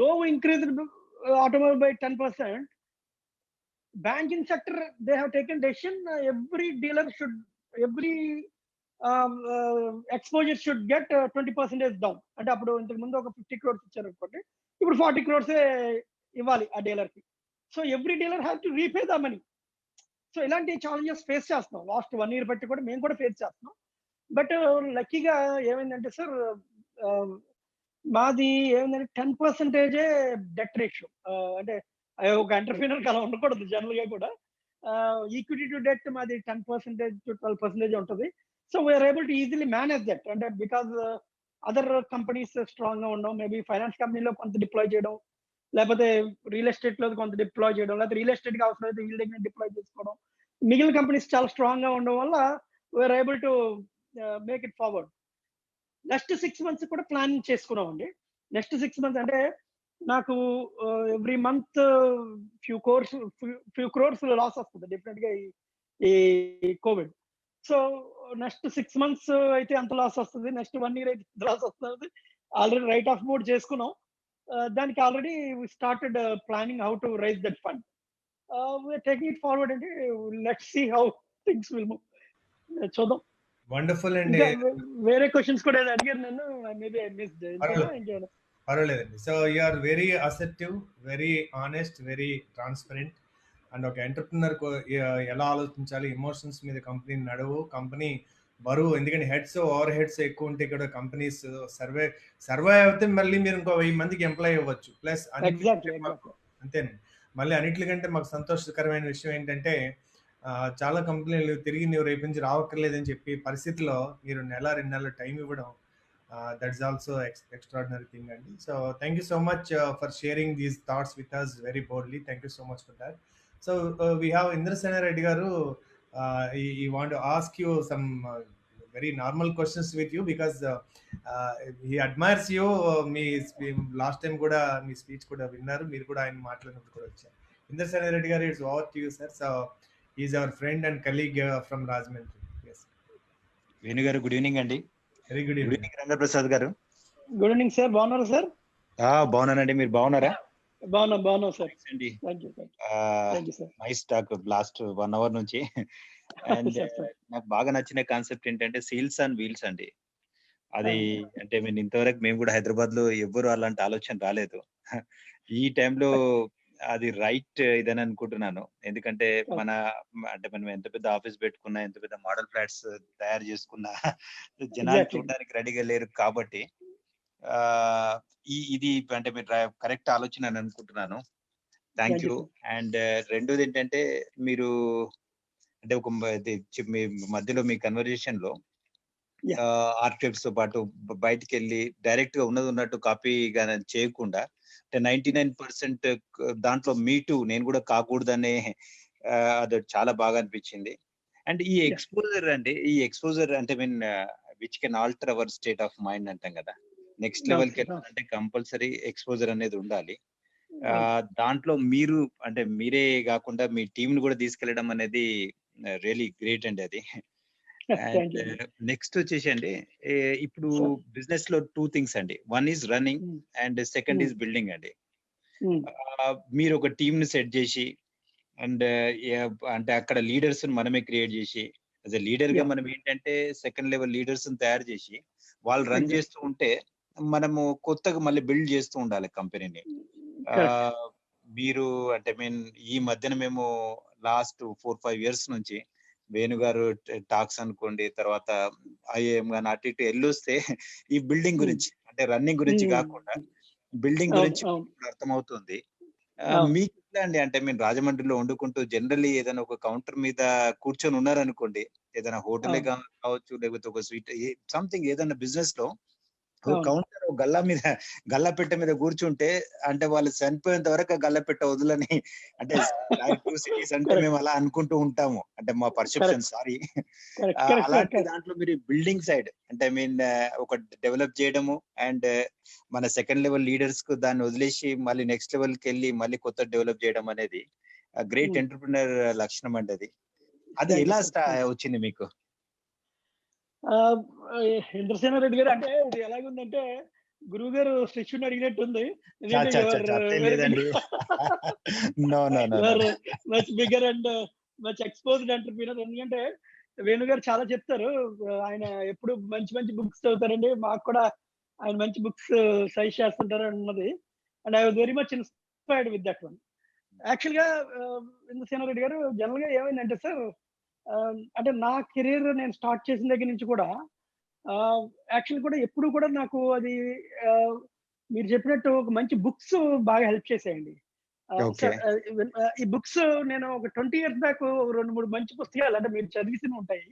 Though increase automobile by 10%, banking sector they have taken decision, every dealer should, every exposure should get 20% down. అంటే అప్పుడు ఇంతకు ముందు ఒక 50 crores ఇచ్చారు అనుకోండి, ఇప్పుడు 40 crores ఇవ్వాలి ఆ డీలర్ కి. So every dealer have to repay the money. So ఇలాంటి ఛాలెంజెస్ ఫేస్ చేస్తున్నాం లాస్ట్ 1 year బట్టి కూడా మేము కూడా ఫేస్ చేస్తున్నాం. బట్ లక్కీగా ఏమైందంటే సార్, మాది ఏమైందంటే 10% డెట్ రేషియో. అంటే ఒక ఎంటర్ప్రీనర్ అలా ఉండకూడదు జనరల్ గా కూడా. ఈక్విటీ టు డెట్ మాది 10% to 12% ఉంటుంది. So we're able to easily manage that. అంటే బికాస్ అదర్ కంపెనీస్ స్ట్రాంగ్ గా ఉండడం, మేబీ ఫైనాన్స్ కంపెనీలో కొంత డిప్లాయ్ చేయడం, లేకపోతే రియల్ ఎస్టేట్ లో కొంత డిప్లాయ్ చేయడం, లేకపోతే రియల్ ఎస్టేట్ కి అవసరం అయితే వీళ్ళ దగ్గర డిప్లాయ్ చేసుకోవడం, మిగిలిన కంపెనీస్ చాలా స్ట్రాంగ్ గా ఉండడం వల్ల we're able to make it forward. Next 6 months కూడా ప్లానింగ్ చేసుకున్నాం అండి. నెక్స్ట్ 6 months అంటే నాకు every month few crores loss వస్తుంది డెఫినెట్ గా ఈ కోవిడ్. సో నెక్స్ట్ 6 months అయితే అంత లాస్ వస్తుంది, నెక్స్ట్ 1 year అయితే లాస్ వస్తుంది. ఆల్రెడీ రైట్ ఆఫ్ మోడ్ చేసుకున్నాం. దానికి already started planning how to raise that fund. We're taking it forward అండి. Let's see how things will move. చూద్దాం. వండర్ఫుల్ అండి. వేరే క్వశ్చన్స్ కూడా అడిగారు నన్ను, మేబీ ఐ మిస్డ్. పర్వాలేదండి. So you are very acceptive, very honest, very transparent. And ఒక entrepreneur ఎలా ఆలోచించాలి, ఎమోషన్స్ మీద కంపెనీ నడవు, కంపెనీ బరువు. ఎందుకంటే ఓవర్ హెడ్స్ ఎక్కువ ఉంటే కూడా కంపెనీస్ సర్వైవ్ అయితే మళ్ళీ మీరు ఇంకో 1000 మందికి ఎంప్లాయ్ అవ్వచ్చు. ప్లస్ అంతేనండి. మళ్ళీ అన్నిటికంటే మాకు సంతోషకరమైన విషయం ఏంటంటే, చాలా కంపెనీలు తిరిగి నువ్వు రేపు నుంచి రావక్కర్లేదని చెప్పి పరిస్థితిలో మీరు 1-2 నెలలు టైం ఇవ్వడం, దట్స్ ఆల్సో ఎక్స్ట్రాడినరీ థింగ్ అండి. So thank you so much for sharing these thoughts with us very boldly. Thank you so much for that. So we have Indrasena Reddy గారు. He want to ask you some very normal questions with you because he admires you. మీ last time కూడా మీ speech కూడా విన్నారు, మీరు కూడా ఆయన మాట్లాడినప్పుడు కూడా వచ్చారు. ఇంద్రసేన రెడ్డి గారు, it's over to you sir. So is our friend and colleague from Rajahmundry. Venu గారు, గుడ్ ఈవినింగ్ అండి. Very good evening. రంగప్రసాద్ గారు, గుడ్ ఈవినింగ్ సార్. బాగున్నారా సార్? బాగున్నానండి, మీరు బాగున్నారా? బాగున్నాం sir. Nice talk last 1 hour నుంచి. అండ్ నాకు బాగా నచ్చిన కాన్సెప్ట్ ఏంటంటే సేల్స్ ఆన్ వీల్స్ అండి. అది అంటే మేము ఇంతవరకు మేము కూడా హైదరాబాద్ లో ఎవ్వరు అలాంటి ఆలోచన రాలేదు. ఈ టైంలో అది రైట్ ఇదని అనుకుంటున్నాను. ఎందుకంటే మనం ఎంత పెద్ద ఆఫీస్ పెట్టుకున్నా, ఎంత పెద్ద మోడల్ ఫ్లాట్స్ తయారు చేసుకున్నా జనాలు చూడడానికి రెడీగా లేరు. కాబట్టి ఇది అంటే మీరు కరెక్ట్ ఆలోచన అని అనుకుంటున్నాను. Thank you. అండ్ రెండోది ఏంటంటే, మీరు అంటే ఒక మీ మధ్యలో మీ కన్వర్జేషన్ లో ఆర్కిటెక్ట్స్ తో పాటు బయటికి వెళ్ళి డైరెక్ట్ గా ఉన్నట్టు కాపీ చేయకుండా, అంటే 99% దాంట్లో మీటు నేను కూడా కాకూడదనే అది చాలా బాగా అనిపించింది. అండ్ ఈ ఎక్స్పోజర్ అంటే which can alter our state of mind అంటాం కదా. నెక్స్ట్ లెవెల్ కి వెళ్ళాలంటే కంపల్సరీ ఎక్స్పోజర్ అనేది ఉండాలి. దాంట్లో మీరు అంటే మీరే కాకుండా మీ టీం ని కూడా తీసుకెళ్లడం అనేది రియలీ గ్రేట్ అండి అది. అండ్ నెక్స్ట్ వచ్చేసి అండి, ఇప్పుడు బిజినెస్ లో 2 things అండి. 1 is running and second is building అండి. మీరు ఒక టీమ్ ని సెట్ చేసి అండ్ అంటే అక్కడ లీడర్స్ మనమే క్రియేట్ చేసి, యాజ్ ఎ లీడర్ గా మనం ఏంటంటే సెకండ్ లెవెల్ లీడర్స్ తయారు చేసి వాళ్ళు రన్ చేస్తూ ఉంటే మనము కొత్తగా మళ్ళీ బిల్డ్ చేస్తూ ఉండాలి కంపెనీని. మీరు అంటే ఈ మధ్యన మేము లాస్ట్ 4-5 years నుంచి వేణు గారు టాక్స్ అనుకోండి, తర్వాత ఐఏఎం గాని అటు ఇటు వెళ్ళొస్తే ఈ బిల్డింగ్ గురించి అంటే రన్నింగ్ గురించి కాకుండా బిల్డింగ్ గురించి అర్థమవుతుంది. మీకు ఎట్లా అండి? అంటే మీరు రాజమండ్రిలో వండుకుంటూ జనరల్లీ ఏదైనా ఒక కౌంటర్ మీద కూర్చొని ఉన్నారనుకోండి, ఏదైనా హోటలే కావచ్చు, లేకపోతే ఒక స్వీట్ సంథింగ్ ఏదైనా బిజినెస్ లో కౌంటర్ గల్లపెట్ట మీద కూర్చుంటే అంటే వాళ్ళు చనిపోయేంత వరకు గల్లపెట్ట వదులని, అంటే టైర్ 2 సిటీస్ అంటే మేము అలా అనుకుంటూ ఉంటాము, అంటే మా పర్సెప్షన్. సారీ. అలాంటి దాంట్లో మీరు బిల్డింగ్ సైడ్ అంటే ఐ మీన్ ఒక డెవలప్ చేయడము అండ్ మన సెకండ్ లెవెల్ లీడర్స్ కు దాన్ని వదిలేసి మళ్ళీ నెక్స్ట్ లెవెల్ కి వెళ్ళి మళ్ళీ కొత్త డెవలప్ చేయడం అనేది గ్రేట్ ఎంటర్‌ప్రెన్యూర్ లక్షణం అండి. అది ఎలా వచ్చింది మీకు? ఇంద్రసేన రెడ్డి గారు అంటే ఇది ఎలాగుందంటే గురువు గారు శిష్యుని అడిగినట్టుంది. Much bigger and much exposed entrepreneur. ఎందుకంటే వేణు గారు చాలా చెప్తారు. ఆయన ఎప్పుడు మంచి మంచి బుక్స్ చదువుతారండి. మాకు కూడా ఆయన మంచి బుక్స్ సజెస్ట్ చేస్తుంటారు అన్నది. And I was very much inspired with that one. Actual గా ఇంద్రసేన రెడ్డి గారు జనరల్ గా ఏమైందంటే సార్, అంటే నా కెరీర్ నేను స్టార్ట్ చేసిన దగ్గర నుంచి కూడా యాక్చువల్ కూడా ఎప్పుడు కూడా నాకు అది మీరు చెప్పినట్టు ఒక మంచి బుక్స్ బాగా హెల్ప్ చేసాయండి. ఈ బుక్స్ నేను ఒక 20 years బ్యాక్ 2-3 మంచి పుస్తకాలు అంటే మీరు చదివిసి ఉంటాయి.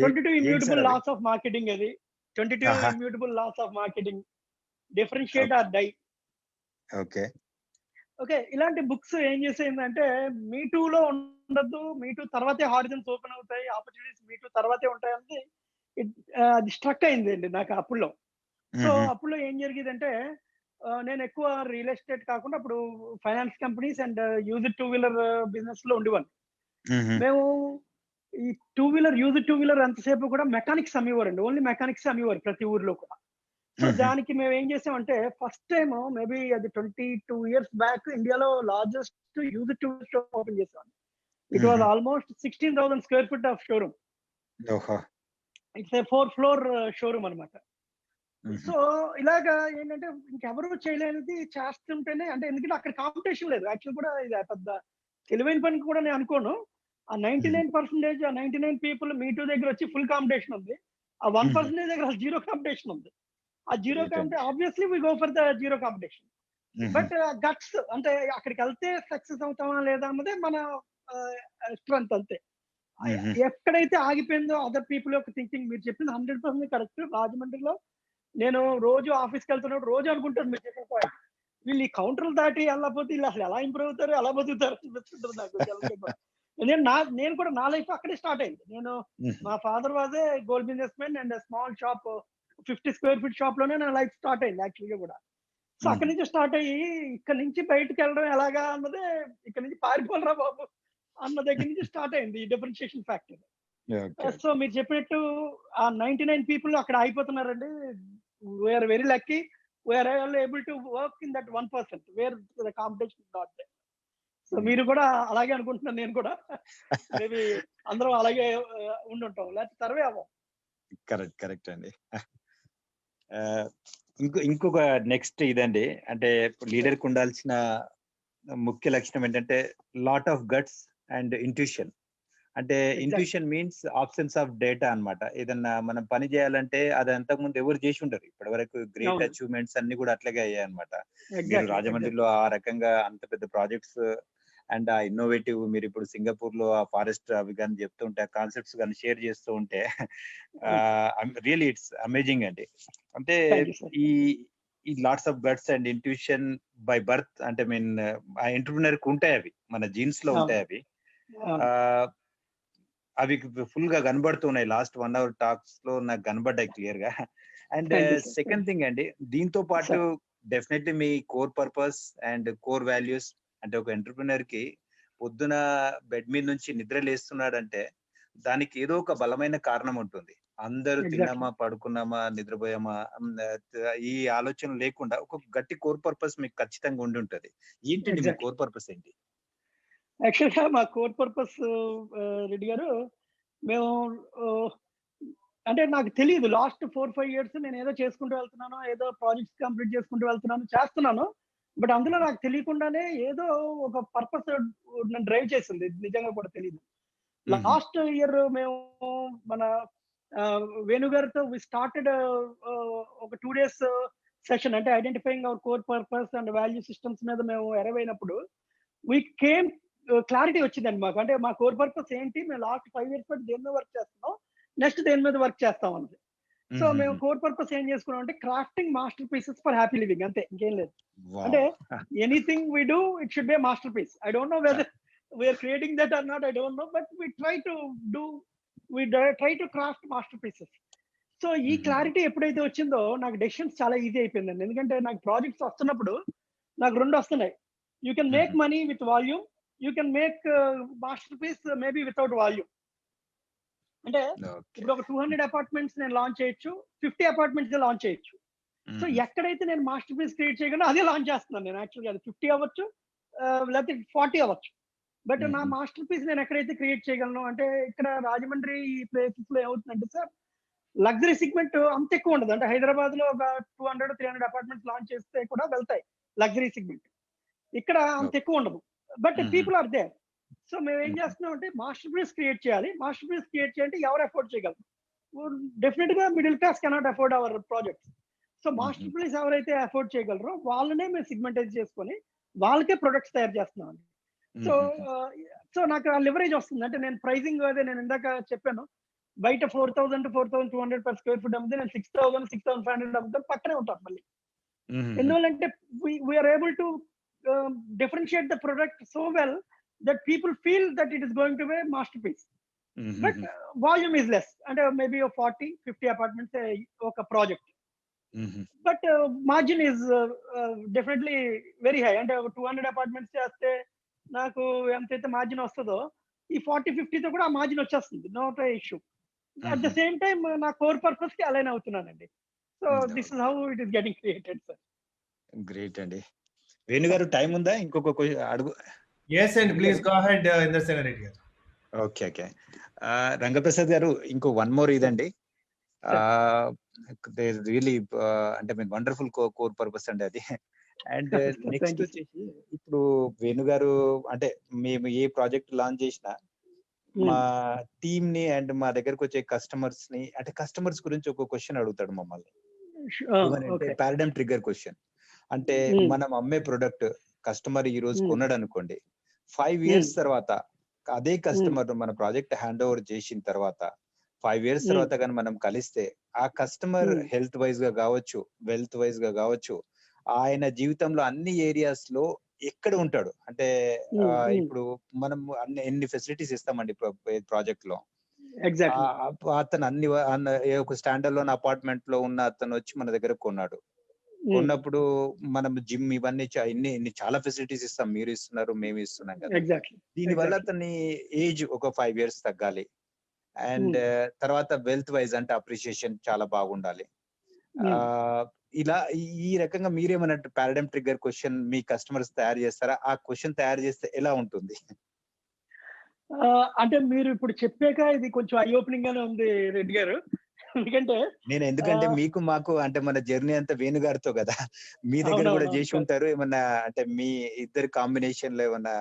22 ఇమ్యూటబుల్ లాస్ ఆఫ్ మార్కెటింగ్, అది 22 immutable laws of marketing, differentiate or die. Okay, ఇలాంటి బుక్స్ ఏం చేసేయంటే మీ టూలో ఉండద్దు, మీ టూ తర్వాతే హారిజన్స్ ఓపెన్ అవుతాయి, ఆపర్చునిటీస్ మీ టూ తర్వాతే ఉంటాయి అనేది అది స్ట్రక్ అయింది అండి నాకు అప్పుల్లో. సో అప్పుల్లో ఏం జరిగేదంటే నేను ఎక్కువ రియల్ ఎస్టేట్ కాకుండా అప్పుడు finance companies and used 2-wheeler business లో ఉండేవాళ్ళు. మేము ఈ 2-wheeler యూజ్డ్ 2-wheeler ఎంతసేపు కూడా మెకానిక్స్ అమ్మేవారండి, ఓన్లీ మెకానిక్స్ అమ్మేవారు ప్రతి ఊర్లో కూడా. సో దానికి మేము ఏం చేసామంటే ఫస్ట్ టైం మేబీ అది 22 years బ్యాక్ ఇండియాలో largest used 2-wheeler showroom open చేసాం. It was almost 16,000 square feet of showroom. It's a 4-floor showroom అనమాట. సో ఇలాగా ఏంటంటే ఇంకెవరు చేయలేనిది చేస్తుంటేనే, అంటే ఎందుకంటే అక్కడ కాంపిటీషన్ లేదు. యాక్చువల్ కూడా ఇది పెద్ద తెలివైన పని కూడా నేను అనుకోను. ఆ 99% ఆ 99 పీపుల్ మీ టూ దగ్గర వచ్చి ఫుల్ కాంపిటీషన్ ఉంది. ఆ 1% దగ్గర జీరో కాంపిటీషన్ ఉంది. ఆ zero competition obviously we go for the zero competition. But guts అంటే అక్కడికి వెళ్తే సక్సెస్ అవుతామా లేదా అన్నదే మన స్ట్రెంత్ అంతే. ఎక్కడైతే ఆగిపోయిందో అదర్ పీపుల్ యొక్క థింకింగ్, మీరు చెప్పింది 100% కరెక్ట్. రాజమండ్రిలో నేను రోజు ఆఫీస్కి వెళ్తున్నప్పుడు రోజు అనుకుంటాను మీరు చెప్పిన పాయింట్, వీళ్ళు ఈ కౌంటర్లు దాటి వెళ్ళకపోతే వీళ్ళు అసలు ఎలా ఇంప్రూవ్ అవుతారు, ఎలా బతుకుతారు అనిపిస్తుంటుంది నాకు. నేను కూడా నా లైఫ్ అక్కడే స్టార్ట్ అయింది. నేను మా father was a gold business man and small shop 50 square feet shop లోనే నా లైఫ్ స్టార్ట్ అయింది యాక్చువల్గా కూడా. సో అక్కడి నుంచి స్టార్ట్ అయ్యి ఇక్కడ నుంచి బయటకు వెళ్ళడం ఎలాగా అన్నదే, ఇక్కడ నుంచి పారిపోలరా బాబు అన్న దగ్గర నుంచి స్టార్ట్ అయింది ఈ డిఫరెన్షియేషన్ ఫ్యాక్టర్. సో మీరు చెప్పినట్టు ఆ 99 పీపుల్ అక్కడ అయిపోతున్నారండి. We're very lucky, we're able to work in that 1% where the competition is not there. So మీరు కూడా అలాగే అనుకుంటున్నాను, నేను కూడా మేబీ అందరం అలాగే ఉండుంటాం, లేకపోతే సర్వే అవ్వం. కరెక్ట్ అండి. ఇంకొక నెక్స్ట్ ఇదండి, అంటే లీడర్ కు ఉండాల్సిన ముఖ్య లక్షణం ఏంటంటే lot of guts and intuition. అంటే intuition means options of data అన్నమాట. ఏదన్నా మనం పని చేయాలంటే అది అంతకు ముందు ఎవరు చేసి ఉండరు. ఇప్పటి వరకు గ్రేట్ అచీవ్మెంట్స్ అన్ని కూడా అట్లాగే అయ్యాయి అనమాట. మీరు రాజమండ్రిలో ఆ రకంగా అంత పెద్ద ప్రాజెక్ట్స్ అండ్ ఆ ఇన్నోవేటివ్, మీరు ఇప్పుడు సింగపూర్ లో ఆ ఫారెస్ట్ అవి కానీ చెప్తుంటే ఆ కాన్సెప్ట్స్ కానీ షేర్ చేస్తూ ఉంటే రియల్లీ ఇట్స్ అమేజింగ్ అండి. అంటే ఈ lots of guts and intuition by birth, అంటే మీన్ ఆ ఎంటర్‌ప్రెన్యూర్ కు ఉంటాయి, అవి మన జీన్స్ లో ఉంటాయి. అవి ఫుల్ గా కనబడుతున్నాయి. లాస్ట్ 1 hour టాక్స్ లో నాకు కనబడ్డాయి క్లియర్ గా. అండ్ సెకండ్ థింగ్ అండి, దీంతో పాటు definitely me core purpose and core values, అంటే ఒక ఎంటర్‌ప్రెన్యూర్ కి పొద్దున బెడ్ మీద నుంచి నిద్ర లేస్తున్నాడంటే దానికి ఏదో ఒక బలమైన కారణం ఉంటుంది. అందరూ తిన్నామా, పడుకున్నామా, నిద్రపోయామా ఈ ఆలోచన లేకుండా ఒక గట్టి కోర్ పర్పస్ మీకు ఖచ్చితంగా ఉండి ఉంటది. ఏంటండి మీ కోర్ పర్పస్ ఏంటి? యాక్చువల్గా మా కోర్ పర్పస్ రెడ్డి గారు, మేము అంటే నాకు తెలియదు లాస్ట్ 4-5 years నేను ఏదో చేసుకుంటూ వెళ్తున్నాను, ఏదో ప్రాజెక్ట్స్ కంప్లీట్ చేసుకుంటూ చేస్తున్నాను. బట్ అందులో నాకు తెలియకుండానే ఏదో ఒక పర్పస్ నన్ను డ్రైవ్ చేసింది, నిజంగా కూడా తెలియదు. లాస్ట్ ఇయర్ మేము మన వేణు గారితో వి స్టార్టెడ్ ఒక 2 days సెషన్, అంటే identifying hour core purpose and value systems మీద మేము ఎరవైనప్పుడు వి కేమ్ క్లారిటీ వచ్చిందండి మాకు. అంటే మా కోర్ పర్పస్ ఏంటి, మేము లాస్ట్ 5 years బట్టి దేని మీద వర్క్ చేస్తున్నాం, నెక్స్ట్ దేని మీద వర్క్ చేస్తాం అన్నది. సో మేము కోర్ పర్పస్ ఏం చేసుకున్నాం అంటే crafting masterpieces for happy living, అంతే, ఇంకేం లేదు. అంటే anything we do it should be masterpiece. I don't know whether we are creating that or not, I don't know, but we try to craft masterpieces. So ఈ clarity ఎప్పుడైతే వచ్చిందో నాకు decisions చాలా easy అయిపోయిందండి. ఎందుకంటే నాకు projects వస్తున్నప్పుడు నాకు రెండు వస్తున్నాయి. You can make money with volume, you can make masterpiece maybe without volume. అంటే ఇప్పుడు ఒక 200 అపార్ట్మెంట్స్ నేను లాంచ్ చేయొచ్చు, 50 అపార్ట్మెంట్స్ లాంచ్ చేయొచ్చు. సో ఎక్కడైతే నేను మాస్టర్ పీస్ క్రియేట్ చేయగలను అదే లాంచ్ చేస్తున్నాను నేను. యాక్చువల్గా అది 50 అవ్వచ్చు, లేకపోతే 40 అవ్వచ్చు. బట్ నా మాస్టర్ పీస్ నేను ఎక్కడైతే క్రియేట్ చేయగలను అంటే ఇక్కడ రాజమండ్రి ఈ ప్లేసెస్ లో ఏమవుతుందంటే సార్, లగ్జరీ సెగ్మెంట్ అంత ఎక్కువ ఉండదు. అంటే హైదరాబాద్ లో ఒక 200-300 అపార్ట్మెంట్స్ లాంచ్ చేస్తే కూడా వెళ్తాయి లగ్జరీ సెగ్మెంట్. ఇక్కడ అంత ఎక్కువ ఉండదు, but people are there. So మేము ఏం చేస్తున్నాం అంటే మాస్టర్ పీస్ క్రియేట్ చేయాలి. మాస్టర్ పీస్ క్రియేట్ చేయాలంటే ఎవరు అఫోర్డ్ చేయగలరు? డెఫినెట్ గా middle class cannot afford our projects. So masterpiece ఎవరైతే అఫోర్డ్ చేయగలరో వాళ్ళనే మేము సిగ్మెంటైజ్ చేసుకొని వాళ్ళకే ప్రొడక్ట్స్ తయారు చేస్తున్నాం. సో నాకు ఆ లివరేజ్ వస్తుంది. అంటే నేను ప్రైజింగ్ అదే నేను ఇందాక చెప్పాను, బయట 4,000 to 4,200 per square foot అమ్మితే నేను 6,000, 6,500 అమ్ముతాను, పక్కనే ఉంటాను మళ్ళీ. ఎందువల్లంటే we are able to differentiate the product so well that people feel that it is going to be a masterpiece. But volume is less, and maybe 40-50 apartments oka project. But margin is definitely very high, and 200 apartments చేస్తే నాకు ఎంతైతే margin వస్తుందో ఈ 40-50 తో కూడా ఆ margin వచ్చేస్తుంది, not a issue. At the same time నా కోర్ పర్పస్ కి అలైన్ అవుతున్నానండి. So this is how it is getting created sir. Great అండి. వేణు గారు టైం ఉందా? ఇంకొక అడుగు. Yes, and please go ahead, Indrasena Reddy garu. Okay. Rangaprasad గారు, ఇంకో వన్ మోర్ ఇదండి. రియలీ అంటే మీకు వండర్ఫుల్ కోర్ పర్పస్ అండి అది. అండ్ నెక్స్ట్ వచ్చేసి ఇప్పుడు వేణు గారు అంటే మేము ఏ ప్రాజెక్ట్ లాంచ్ చేసినా మా టీమ్ ని అండ్ మా దగ్గరకు వచ్చే కస్టమర్స్ ని, అంటే కస్టమర్స్ గురించి ఒక క్వశ్చన్ అడుగుతాడు మమ్మల్ని. Paradigm trigger question. అంటే మనం అమ్మే ప్రొడక్ట్ కస్టమర్ ఈ రోజు కొన్నాడు అనుకోండి, 5 years తర్వాత అదే కస్టమర్ మన ప్రాజెక్ట్ హ్యాండ్ ఓవర్ చేసిన తర్వాత 5 years తర్వాత కానీ మనం కలిస్తే ఆ కస్టమర్ హెల్త్ వైజ్ గా కావచ్చు, వెల్త్ వైజ్ గా కావచ్చు, ఆయన జీవితంలో అన్ని ఏరియాస్ లో ఎక్కడ ఉంటాడు అంటే ఇప్పుడు మనం ఎన్ని ఫెసిలిటీస్ ఇస్తామండి ప్రాజెక్ట్ లో. అతను అన్ని ఒక స్టాండర్డ్ లోన్ అపార్ట్మెంట్ లో ఉన్న అతను వచ్చి మన దగ్గర కొన్నాడు. కొన్నప్పుడు మనం జిమ్ ఇవన్నీ ఇన్ని చాలా ఫెసిలిటీస్ ఇస్తాం, మీరు ఇస్తున్నారు, మేము ఇస్తున్నాం కదా. దీని వల్ల అతని ఏజ్ ఒక 5 years తగ్గాలి. అండ్ తర్వాత వెల్త్ వైజ్ అంటే అప్రిషియేషన్ చాలా బాగుండాలి. ఇలా ఈ రకంగా మీరేమన్నట్టు పారాడైమ్ ట్రిగ్గర్ క్వశ్చన్ మీ కస్టమర్స్ తయారు చేస్తారా? ఆ క్వశ్చన్ తయారు చేస్తే ఎలా ఉంటుంది? అంటే మీరు ఇప్పుడు చెప్పాక ఇది కొంచెం ఐ ఓపెనింగ్ గానే ఉంది రెడ్డి గారు. ఎందుకంటే మీకు మాకు అంటే మన జర్నీ అంతా వేణు గారితో కదా, మీ దగ్గర కూడా చేసి ఉంటారు. ఏమన్నా అంటే మీ ఇద్దరు కాంబినేషన్ లో ఏమన్నా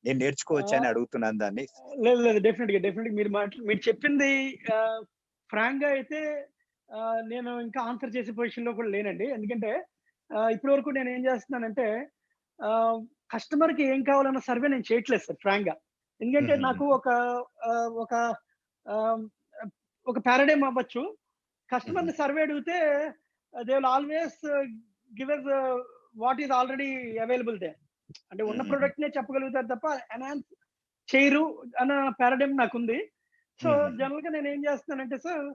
నేను నేర్చుకోవచ్చా అని అడుగుతున్నాను దాన్ని. లేదు, డెఫినెట్ గా మీరు చెప్పింది ఫ్రాంక్ గా అయితే నేను ఇంకా ఆన్సర్ చేసే పొజిషన్ లో కూడా లేనండి. ఎందుకంటే ఇప్పటి వరకు నేను ఏం చేస్తున్నానంటే కస్టమర్ కి ఏం కావాలన్న సర్వే నేను చేయట్లేదు సార్ ఫ్రాంక్ గా. ఎందుకంటే నాకు ఒక పారాడైమ్ అవ్వచ్చు, కస్టమర్ ని సర్వే అడిగితే they will always give us what is already available they. అంటే ఉన్న ప్రొడక్ట్ నే చెప్పగలుగుతారు తప్ప ఎన్హాన్స్ చేయరు అన్న పారాడైమ్ నాకుంది. సో జనరల్ గా నేను ఏం చేస్తున్నానంటే సార్,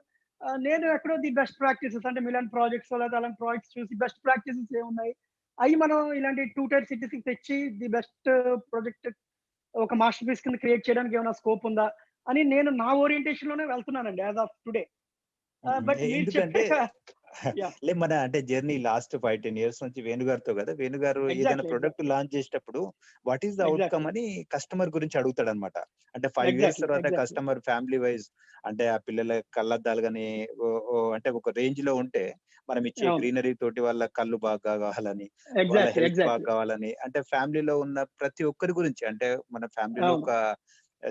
నేను ఎక్కడో ది బెస్ట్ ప్రాక్టీసెస్ అంటే మిలాన్ ప్రాజెక్ట్స్ లేదా అలాంటి ప్రాజెక్ట్స్ చూసి బెస్ట్ ప్రాక్టీసెస్ ఏమున్నాయి అవి మనం ఇలాంటి 2 tier cities కి తెచ్చి ది బెస్ట్ ప్రాజెక్ట్ ఒక మాస్టర్ పీస్ కింద క్రియేట్ చేయడానికి ఏమైనా స్కోప్ ఉందా అని నేను నా ఓరియంటేషన్ లోనే వెళ్తున్నానండి యాజ్ ఆఫ్ టుడే. బట్ మన అంటే జర్నీ లాస్ట్ 5-10 years నుంచి వేణుగారితో కదా. వేణుగారు ఏదైనా ప్రొడక్ట్ లాంచ్ చేసేటప్పుడు వాట్ ఈస్ ద అవుట్కమ్ అని కస్టమర్ గురించి అడుగుతాడు అనమాట. అంటే 5 years తర్వాత కస్టమర్ ఫ్యామిలీ వైజ్ అంటే ఆ పిల్లల కళ్ళద్దాలు గానీ అంటే ఒక రేంజ్ లో ఉంటే మనం ఇచ్చే గ్రీనరీ తోటి వాళ్ళ కళ్ళు బాగా కావాలని, వాళ్ళ హెల్త్ బాగా కావాలని, అంటే ఫ్యామిలీలో ఉన్న ప్రతి ఒక్కరి గురించి, అంటే మన ఫ్యామిలీలో ఒక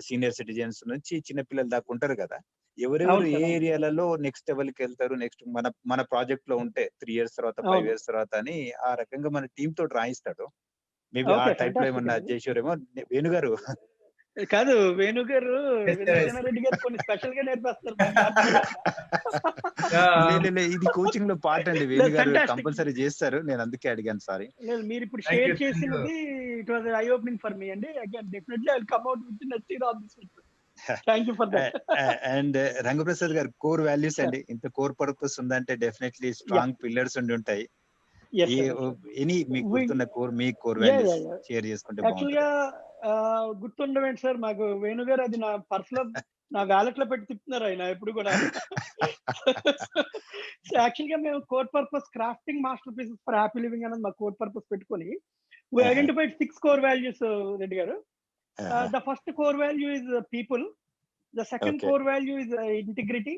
సీనియర్ సిటిజన్స్ నుంచి చిన్న పిల్లల దాకా ఉంటారు కదా, ఎవరెవరు ఏ ఏరియాలలో నెక్స్ట్ లెవెల్కి వెళ్తారు, నెక్స్ట్ మన ప్రాజెక్ట్ లో ఉంటే 3 years తర్వాత 5 years తర్వాత అని ఆ రకంగా మన టీమ్ తోటి రాయిస్తాడు. మేబీ ఆ టైప్ లో ఏమన్నా చేసేవారేమో వేణుగారు. కాదు, వేణుగారు రెడ్డి గారు కొన్ని స్పెషల్ గా నేర్పిస్తారు. ఇది కోచింగ్ లో పార్ట్ అండి. వేణు గారు Fantastic. కంపల్సరీ చేస్తారు. నేను అందుకే అడిగాను. సారీ. లేదు, మీరు ఇప్పుడు Thank షేర్ you, thank చేసినది it was eye opening for me అండి. Again definitely I will come out with next on this. Thank you for that. And Rangaprasad గారు, కోర్ వాల్యూస్ అండి. ఇంత కోర్ పర్పస్ ఉందంటే డెఫినెట్లీ స్ట్రాంగ్ పిల్లర్స్ ఉండి ఉంటాయి. Any మీకు గుర్తున్న మీ కోర్ వాల్యూస్ షేర్ చేసుకుంటే యాక్చువల్ గా గుర్తుండవేంటి సార్, మాకు వేణు గారు అది నా పర్సనల్ నా వ్యాలెట్ లో పెట్టి తిప్పుతున్నారు ఆయన ఎప్పుడు కూడా. యాక్చువల్ గా మేము core purpose crafting masterpieces for happy living అనేది మా కోర్ పర్పస్ పెట్టుకొని we identified 6 core values, Reddy గారు. The first core value is people, the second core value is integrity,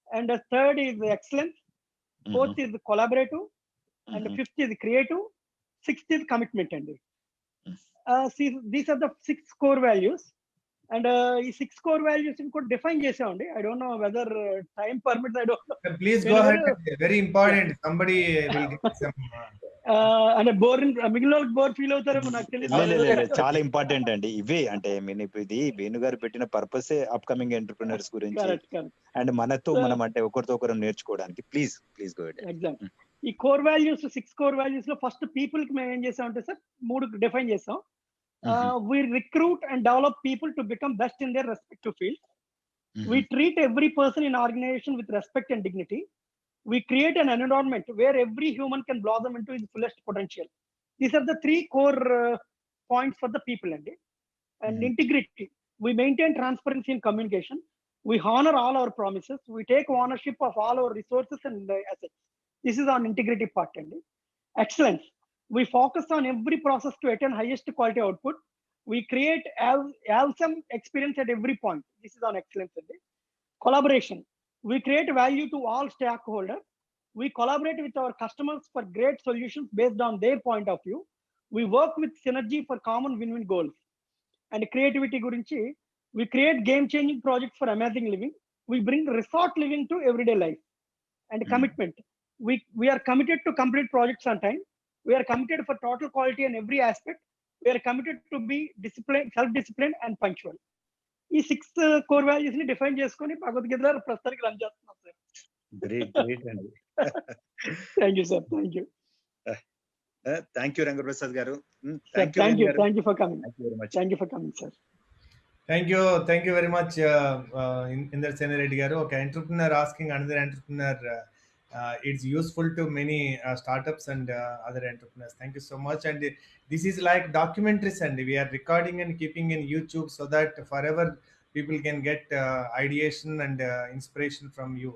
and the third is excellence, fourth is collaborative, and the fifth is creative, sixth is commitment అండి. See, these are the 6 core values, and ఈ 6 core values కూడా define చేసామండి. I don't know whether time permits, I don't know. Please go ahead. Very important. Somebody will get some. అంటే boring, మిగిలిన వాళ్ళకి bore feel అవుతారేమో నాకు తెలియదు. చాలా important అండి ఇవే. అంటే ఇది వేణు గారు పెట్టిన పర్పసే అప్కమింగ్ ఎంటర్‌ప్రెన్యూర్స్ గురించి అండ్ మనతో మనం అంటే ఒకరితో ఒకరు నేర్చుకోవడానికి. Please go ahead. ఎగ్జాక్ట్. ఈ కోర్ వాల్యూస్ 6 కోర్ వాల్యూస్ లో ఫస్ట్ పీపుల్ కి మేము ఏం చేసామంటే సార్ 3 డిఫైన్ చేసాం. We recruit and develop people to become best in their respective fields. We treat every person in organization with respect and dignity. We create an environment where every human can blossom into his fullest potential. These are the 3 core points for the people. And integrity. We maintain transparency in communication. We honor all our promises. We take ownership of all our resources and assets. This is on integrity part. Excellence. We focus on every process to attain highest quality output. We create awesome experience at every point. This is on excellence. Collaboration. We create value to all stakeholders. We collaborate with our customers for great solutions based on their point of view. We work with synergy for common win-win goals. And creativity gurinchi, we create game-changing projects for amazing living. We bring resort living to everyday life. And commitment. We are committed to complete projects on time. We are committed for total quality in every aspect. We are committed to be disciplined, self-disciplined and punctual. ఈ 6 core values ని define చేసుకొని భగవద్గీత ప్రస్తుతానికి run చేస్తున్నాం sir. Great అండి. Thank you sir. Thank you Rangaprasad గారు. Thank you for coming. Thank you for coming sir. Thank you very much, Inder Sena Reddy garu. Okay, entrepreneur asking another entrepreneur, it's useful to many startups and other entrepreneurs. Thank you so much. And this is like documentaries, and we are recording and keeping in YouTube so that forever people can get ideation and inspiration from you.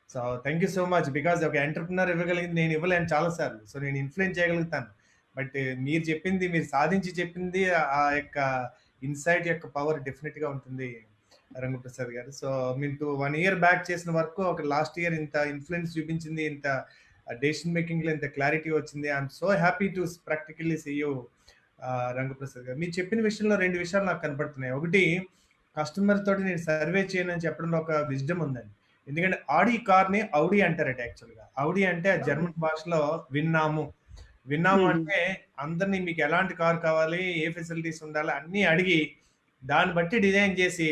So thank you so much, because okay, entrepreneur ఇవ్వగలిగింది నేను ఇవ్వలేను చాలా సార్లు. So నేను influence చేయగలుగుతాను, but మీరు చెప్పింది, మీరు సాధించి చెప్పింది, ఆ యొక్క ఇన్సైట్ యొక్క పవర్ డెఫినెట్ గా ఉంటుంది రంగప్రసాద్ గారు. సో మీరు 1 year బ్యాక్ చేసిన వర్క్ ఒక లాస్ట్ ఇయర్ ఇంత ఇన్ఫ్లుయెన్స్ చూపించింది, ఇంత డెసిషన్ మేకింగ్ లో ఇంత క్లారిటీ వచ్చింది. I'm so happy to practically see you Rangaprasad garu. మీరు చెప్పిన విషయంలో 2 విషయాలు నాకు కనపడుతున్నాయి. ఒకటి, కస్టమర్ తోటి నేను సర్వే చేయను అని చెప్పడంలో ఒక విజ్డమ్ ఉందండి. ఎందుకంటే ఆడి కార్ ని ఔడి అంటారట. యాక్చువల్గా ఔడి అంటే జర్మన్ భాషలో విన్నాము అంటే అందరినీ మీకు ఎలాంటి కార్ కావాలి, ఏ ఫెసిలిటీస్ ఉండాలి అన్నీ అడిగి దాన్ని బట్టి డిజైన్ చేసి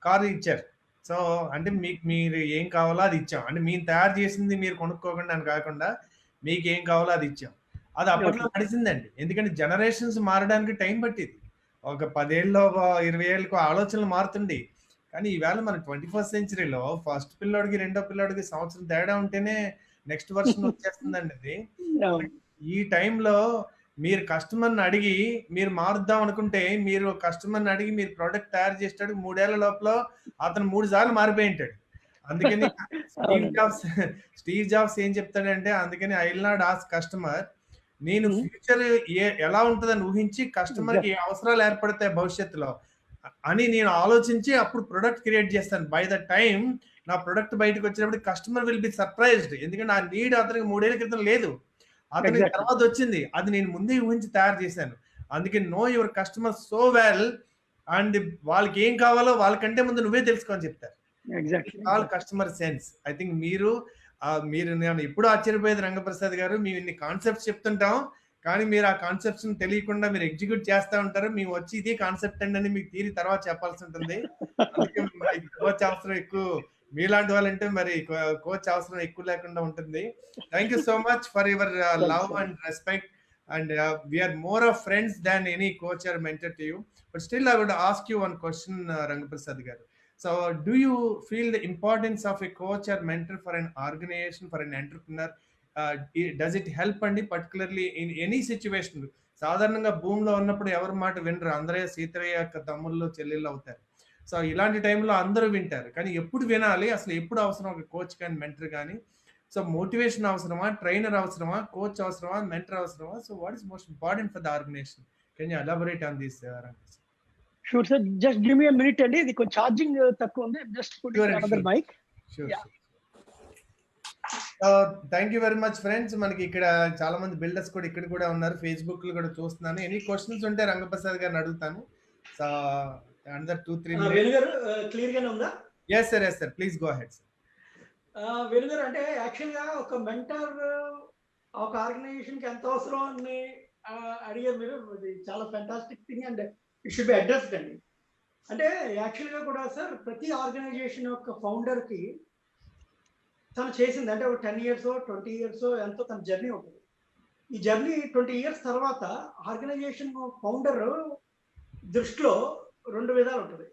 కార్ ఇచ్చారు. సో అంటే మీరు ఏం కావాలో అది ఇచ్చాం. అంటే మేము తయారు చేసింది మీరు కొనుక్కోకుండా అని కాకుండా మీకు ఏం కావాలో అది ఇచ్చాం. అది అప్పట్లో నడిచిందండి. ఎందుకంటే జనరేషన్స్ మారడానికి టైం పట్టింది. ఒక 10 ఏళ్ళలో 20 ఏళ్ళకు ఆలోచనలు మారుతుండే. కానీ ఈవేళ మన 21st centuryలో ఫస్ట్ పిల్లోడికి రెండో పిల్లోడికి సంవత్సరం తేడా ఉంటేనే నెక్స్ట్ వర్షన్ వచ్చేస్తుందండి. అది ఈ టైంలో మీరు కస్టమర్ని అడిగి మీరు మారుద్దాం అనుకుంటే, మీరు కస్టమర్ని అడిగి మీరు ప్రోడక్ట్ తయారు చేసేటాడు 3 ఏళ్ల లోపల అతను 3 సార్లు మారిపోయి ఉంటాడు. అందుకని స్టీవ్ జాబ్స్ ఏం చెప్తాడంటే, అందుకని I will not ask customer, నేను ఫ్యూచర్ ఎలా ఉంటుందని ఊహించి కస్టమర్కి ఏ అవసరాలు ఏర్పడతాయి భవిష్యత్తులో అని నేను ఆలోచించి అప్పుడు ప్రొడక్ట్ క్రియేట్ చేస్తాను. బై ద టైం నా ప్రొడక్ట్ బయటకు వచ్చినప్పుడు కస్టమర్ విల్ బి సర్ప్రైజ్డ్. ఎందుకంటే ఆ నీడ్ అతనికి 3 ఏళ్ల క్రితం లేదు, అతనికి తర్వాత వచ్చింది. అది నేను ముందే ఊహించి తయారు చేశాను. అందుకే know your customer so well, and వాళ్ళకి ఏం కావాలో వాళ్ళకంటే ముందు నువ్వే తెలుసుకోని చెప్తారు. All customer sense. I think మీరు నేను ఎప్పుడు ఆశ్చర్యపోయేది రంగప్రసాద్ గారు, మేము ఇన్ని కాన్సెప్ట్స్ చెప్తుంటాం కానీ మీరు ఆ కాన్సెప్ట్స్ తెలియకుండా మీరు ఎగ్జిక్యూట్ చేస్తూ ఉంటారు. మేము వచ్చి ఇదే కాన్సెప్ట్ అండి అని మీకు తీరి తర్వాత చెప్పాల్సి ఉంటుంది. అందుకే అవసరం ఎక్కువ మీలాంటి వాళ్ళంటే మరి కోచ్ అవసరం ఎక్కువ లేకుండా ఉంటుంది. Thank you so much for your love and respect, and we are more of friends than any coach or mentor to you. But still I would ask you one question, Rangaprasad garu. So do you feel the importance of a coach or mentor for an organization, for an entrepreneur? Does it help andi, particularly in any situation? సాధారణంగా భూమిలో ఉన్నప్పుడు ఎవరి మాట వినరు, అందరే సీతయ్య యొక్క తమ్ముళ్ళు చెల్లెళ్ళు అవుతారు. సో ఇలాంటి టైంలో అందరూ వింటారు, కానీ ఎప్పుడు వినాలి, అసలు ఎప్పుడు అవసరం ఒక కోచ్ కానీ మెంటర్ కానీ? సో మోటివేషన్ అవసరమా, ట్రైనర్ అవసరమా, కోచ్ అవసరమా, మెంటర్ అవసరమా? So what is most important for the organization? Can you elaborate on this? Sure sir, just give me a minute అండి, ఇది కొంచెం ఛార్జింగ్ తక్కువ ఉంది, just put another mic. Thank you very much friends. మనకి ఇక్కడ చాలా మంది బిల్డర్స్ కూడా ఇక్కడ కూడా ఉన్నారు, ఫేస్బుక్ లో కూడా చూస్తున్నాను. ఎనీ క్వశ్చన్స్ ఉంటే రంగప్రసాద్ గారిని అడుగుతాను. So another 2-3 minutes. క్లియర్ గానే ఉందా? yes sir please go ahead sir. వేణుగారు, అంటే యాక్చువల్ గా ఒక మెంటర్ ఒక ఆర్గనైజేషన్ కి ఎంత అవసరం అని అడిగారు మీరు. ఇది చాలా fantastic thing and it should be addressed అండి. అంటే యాక్చువల్ గా కూడా సార్, ప్రతి ఆర్గనైజేషన్ యొక్క ఫౌండర్ కి తను చేసింది అంటే ఒక 10 years 20 years ఎంతో తన జర్నీ ఉంటుంది. ఈ జర్నీ 20 years తర్వాత ఆర్గనైజేషన్ ఫౌండర్ దృష్టిలో 2 విధాలు ఉంటుంది.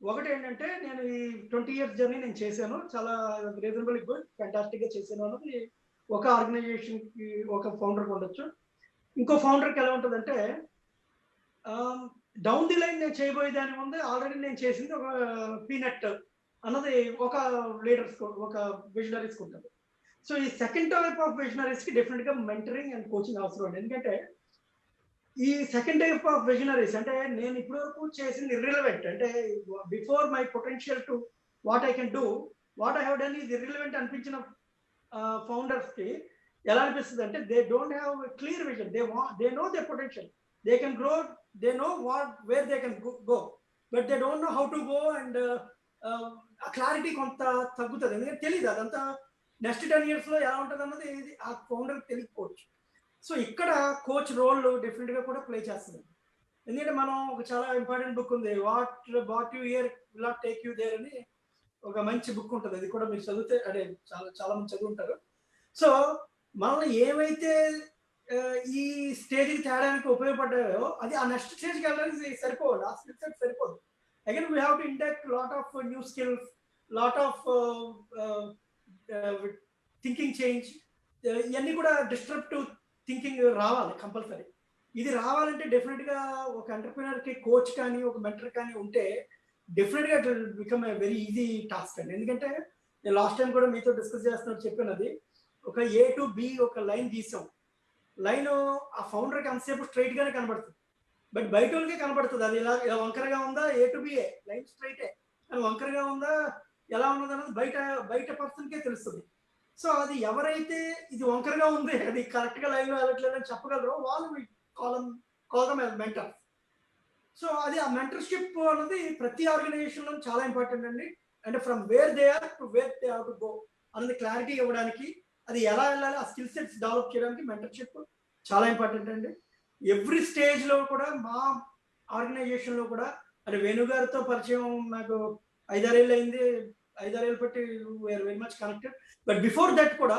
ఒకటి ఏంటంటే, నేను ఈ 20 years జర్నీ నేను చేశాను, చాలా రీజనబుల్ గుడ్ ఫ్యాంటాస్టిక్ గా చేశాను అన్నది ఒక ఆర్గనైజేషన్ కి, ఒక ఫౌండర్కి ఉండొచ్చు. ఇంకో ఫౌండర్కి ఎలా ఉంటుందంటే, డౌన్ ది లైన్ నేను చేయబోయే దాని ముందే ఆల్రెడీ నేను చేసింది ఒక పీనట్ అన్నది ఒక లీడర్స్, ఒక విజనరీస్ ఉంటుంది. సో ఈ సెకండ్ టైప్ ఆఫ్ విజనరీస్ కి డెఫినెట్ గా మెంటరింగ్ అండ్ కోచింగ్ అవసరం అండి. ఎందుకంటే ఈ సెకండ్ టైప్ ఆఫ్ విజనరీస్ అంటే, నేను ఇప్పటి వరకు చేసింది ఇర్రిలవెంట్, అంటే before my potential to what I can do, what I have done is irrelevant అనిపించిన ఫౌండర్స్ కి ఎలా అనిపిస్తుంది అంటే, they don't have clear vision, they know they potential, they can grow, they know where they can go, but they don't know how to go, and ఆ clarity కొంత తగ్గుతుంది. ఎందుకంటే తెలియదు అదంతా నెక్స్ట్ 10 years లో ఎలా ఉంటుంది అన్నది ఆ ఫౌండర్ తెలియకపోవచ్చు. సో ఇక్కడ కోచ్ రోల్ డెఫినెట్ గా కూడా ప్లే చేస్తుంది. ఎందుకంటే మనం ఒక చాలా ఇంపార్టెంట్ బుక్ ఉంది, what you hear will not take you there అని ఒక మంచి బుక్ ఉంటుంది. అది కూడా మీరు చదివితే, అంటే చాలా మంది చదువుంటారు. సో మనల్ని ఏవైతే ఈ స్టేజ్కి తేడానికి ఉపయోగపడ్డాయో అది ఆ నెక్స్ట్ స్టేజ్కి వెళ్ళడానికి సరిపోదు, ఆ స్కిల్ సెట్ సరిపోదు. Again we have to induct lot of new skills, lot of thinking change, ఇవన్నీ కూడా డిస్ట్రప్టివ్ థింకింగ్ రావాలి కంపల్సరీ. ఇది రావాలంటే డెఫినెట్ గా ఒక ఎంటర్‌ప్రెన్యూర్ కి కోచ్ కానీ, ఒక మెంటర్ కానీ ఉంటే డెఫినెట్ గా it will become a very easy task అండి. ఎందుకంటే నేను లాస్ట్ టైం కూడా మీతో డిస్కస్ చేస్తున్నట్టు చెప్పినది, ఒక A to B ఒక లైన్ గీసాం. లైన్ ఆ ఫౌండర్కి అంతసేపు స్ట్రైట్ గానే కనబడుతుంది, బట్ బయట వాళ్ళకే కనబడుతుంది అది ఇలా వంకరగా ఉందా, A to B లైన్ స్ట్రైటే, కానీ వంకరగా ఉందా, ఎలా ఉన్నది అన్నది బయట పర్సన్కే తెలుస్తుంది. సో అది ఎవరైతే ఇది వంకరగా ఉంది, అది కరెక్ట్ గా లైన్ లో వెళ్ళట్లేదని చెప్పగలరో వాళ్ళు కాల్ మెంటర్. సో అది ఆ మెంటర్షిప్ అనేది ప్రతి ఆర్గనైజేషన్ లో చాలా ఇంపార్టెంట్ అండి. అంటే from where they are to where they have to go అనేది క్లారిటీ ఇవ్వడానికి, అది ఎలా వెళ్ళాలి, ఆ స్కిల్ సెట్స్ డెవలప్ చేయడానికి మెంటర్షిప్ చాలా ఇంపార్టెంట్ అండి. ఎవ్రీ స్టేజ్ లో కూడా మా ఆర్గనైజేషన్ లో కూడా, అంటే వేణుగారితో పరిచయం నాకు 5-6 ఏళ్ళు అయింది, 5-6 ఏళ్ళు బట్టి we are very much connected. But before that కూడా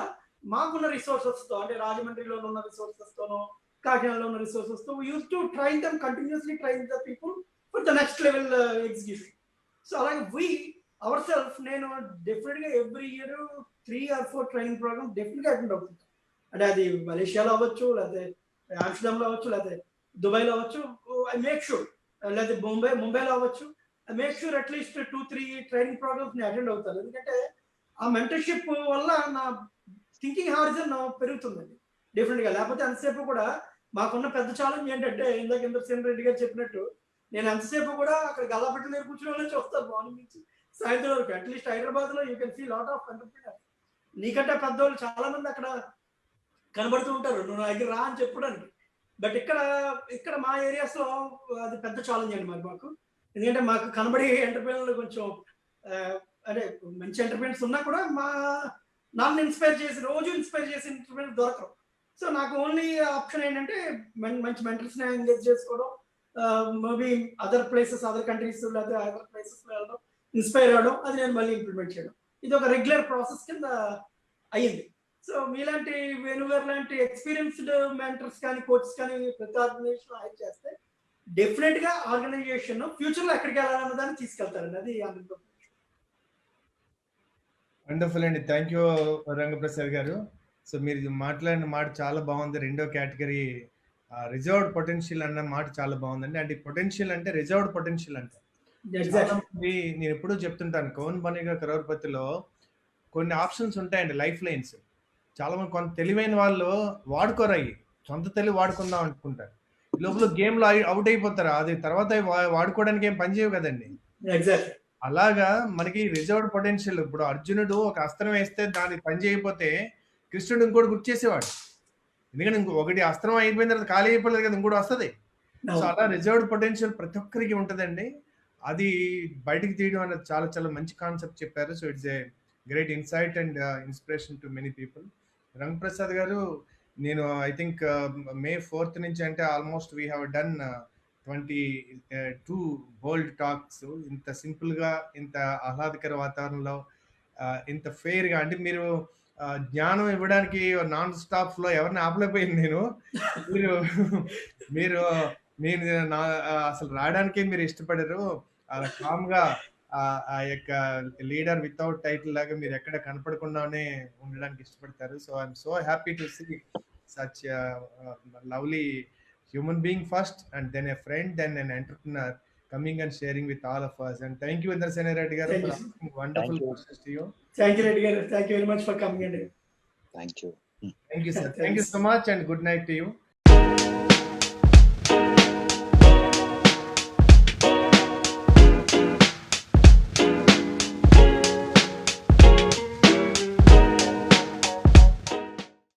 మాకున్న రిసోర్సెస్ తో, అంటే రాజమండ్రిలో ఉన్న రిసోర్సెస్ తోనో, కాకినాడలో ఉన్న రిసోర్సెస్ తో use to train them, continuously train the people for the next level execution. So అలాగే వీ అవర్ సెల్ఫ్, నేను డెఫినెట్ గా every year 3 or 4 training program definite గా అటెండ్ అవుతుంది. అంటే అది మలేషియాలో అవ్వచ్చు, లేకపోతే ఆమ్స్టర్డామ్ లో అవ్వచ్చు, లేకపోతే దుబాయ్లో అవ్వచ్చు, ఐ మేక్ షూర్, లేకపోతే ముంబైలో అవ్వచ్చు, I make sure at least 2-3 training programs ని అటెండ్ అవుతాను. ఎందుకంటే ఆ మెంటర్షిప్ వల్ల నా థింకింగ్ హారిజన్ పెరుగుతుందండి డెఫినెట్ గా. లేకపోతే అంతసేపు కూడా మాకున్న పెద్ద ఛాలెంజ్ ఏంటంటే, ఇందాక ఇంద్రసేన్ రెడ్డి గారు చెప్పినట్టు, నేను అంతసేపు కూడా అక్కడ గల్లాపెట్టి దగ్గర కూర్చొని చూస్తాను మార్నింగ్ నుంచి సాయంత్రం వరకు. అట్లీస్ట్ హైదరాబాద్ లో you can see lot of entrepreneurs, నీకంటే పెద్దవాళ్ళు చాలా మంది అక్కడ కనబడుతూ ఉంటారు, నువ్వు నా దగ్గర రా అని చెప్పడానికి. బట్ ఇక్కడ మా ఏరియాస్ లో అది పెద్ద ఛాలెంజ్ అండి మరి మాకు. ఎందుకంటే మాకు కనబడి ఎంటర్‌ప్రెన్యూర్లు కొంచెం అంటే మంచి ఎంటర్‌ప్రెన్యూర్స్ ఉన్నా కూడా నన్ను ఇన్స్పైర్ చేసి, రోజు ఇన్స్పైర్ చేసి ఎంటర్‌ప్రెన్యూర్ దొరకరు. సో నాకు ఓన్లీ ఆప్షన్ ఏంటంటే మంచి మెంటర్స్ ని ఎంగేజ్ చేసుకోవడం, maybe other places, other countries, లేకపోతే అదర్ ప్లేసెస్ లో వెళ్ళడం, ఇన్స్పైర్ అవ్వడం, అది నేను మళ్ళీ ఇంప్లిమెంట్ చేయడం. ఇది ఒక రెగ్యులర్ ప్రాసెస్ కింద అయ్యింది. సో మీలాంటి వేణుగారు లాంటి ఎక్స్పీరియన్స్డ్ మెంటర్స్ కానీ కోచెస్ కానీ ప్రతి ఆర్గనైజేషన్ హైర్ చేస్తే డెఫినెట్ గా ఆర్గనైజేషన్ ఫ్యూచర్ లో ఎక్కడికి వెళ్ళాలన్న దాన్ని తీసుకెళ్తారండి. అది వండర్ఫుల్ అండి. Thank you Rangaprasad garu. So మీరు మాట్లాడిన మాట చాలా బాగుంది. రెండో కేటగిరీ రిజర్వ్డ్ పొటెన్షియల్ అన్న మాట చాలా బాగుందండి. అంటే పొటెన్షియల్ అంటే రిజర్వ్డ్ పొటెన్షియల్ అంటే నేను ఎప్పుడూ చెప్తుంటాను, కౌన్ బనేగా కరోడ్పతిలో కొన్ని ఆప్షన్స్ ఉంటాయండి, లైఫ్ లైన్స్. చాలా మంది కొంత తెలివైన వాళ్ళు వాడుకోరయ్యి, సొంత తెలివి వాడుకుందాం అనుకుంటారు, లోపల గేమ్ లో అవుట్ అయిపోతారు. అది తర్వాత వాడుకోవడానికి ఏం పని చేయవు కదండి. అలాగా మనకి రిజర్వ్డ్ పొటెన్షియల్. ఇప్పుడు అర్జునుడు ఒక అస్త్రం వేస్తే దానికి పని చేయకపోతే కృష్ణుడు ఇంకోటి గుర్తు చేసేవాడు. ఎందుకంటే ఒకటి అస్త్రం అయిపోయిన తర్వాత ఖాళీ అయిపోలేదు కదా, ఇంకోటి వస్తుంది. సో అలా రిజర్వ్డ్ పొటెన్షియల్ ప్రతి ఒక్కరికి ఉంటుందండి. అది బయటికి తీయడం అనేది చాలా చాలా మంచి కాన్సెప్ట్ చెప్పారు. So it's a great insight and inspiration to many people. Rangaprasad గారు, నేను ఐ థింక్ May 4th నుంచి అంటే almost we have done 22 bold talks. ఇంత సింపుల్ గా, ఇంత ఆహ్లాదకర వాతావరణంలో, ఇంత ఫెయిర్ గా, అంటే మీరు జ్ఞానం ఇవ్వడానికి నాన్ స్టాప్ లో ఎవరిని ఆపలేకపోయింది నేను. మీరు అసలు రావడానికే మీరు ఇష్టపడరు. అలా కామ్ గా ఆ యొక్క లీడర్ వితౌట్ టైటిల్ లాగా మీరు ఎక్కడ కనపడకుండానే ఉండడానికి ఇష్టపడతారు. So I'm so happy to see such lovely human being first, and then a friend, then an entrepreneur coming and sharing with all of us. And thank you, Indrasena Reddy garu, for asking wonderful questions to you. Thank you, Reddy garu. Thank you very much for coming in. Thank you. Thank you, sir. Thank you so much, and good night to you.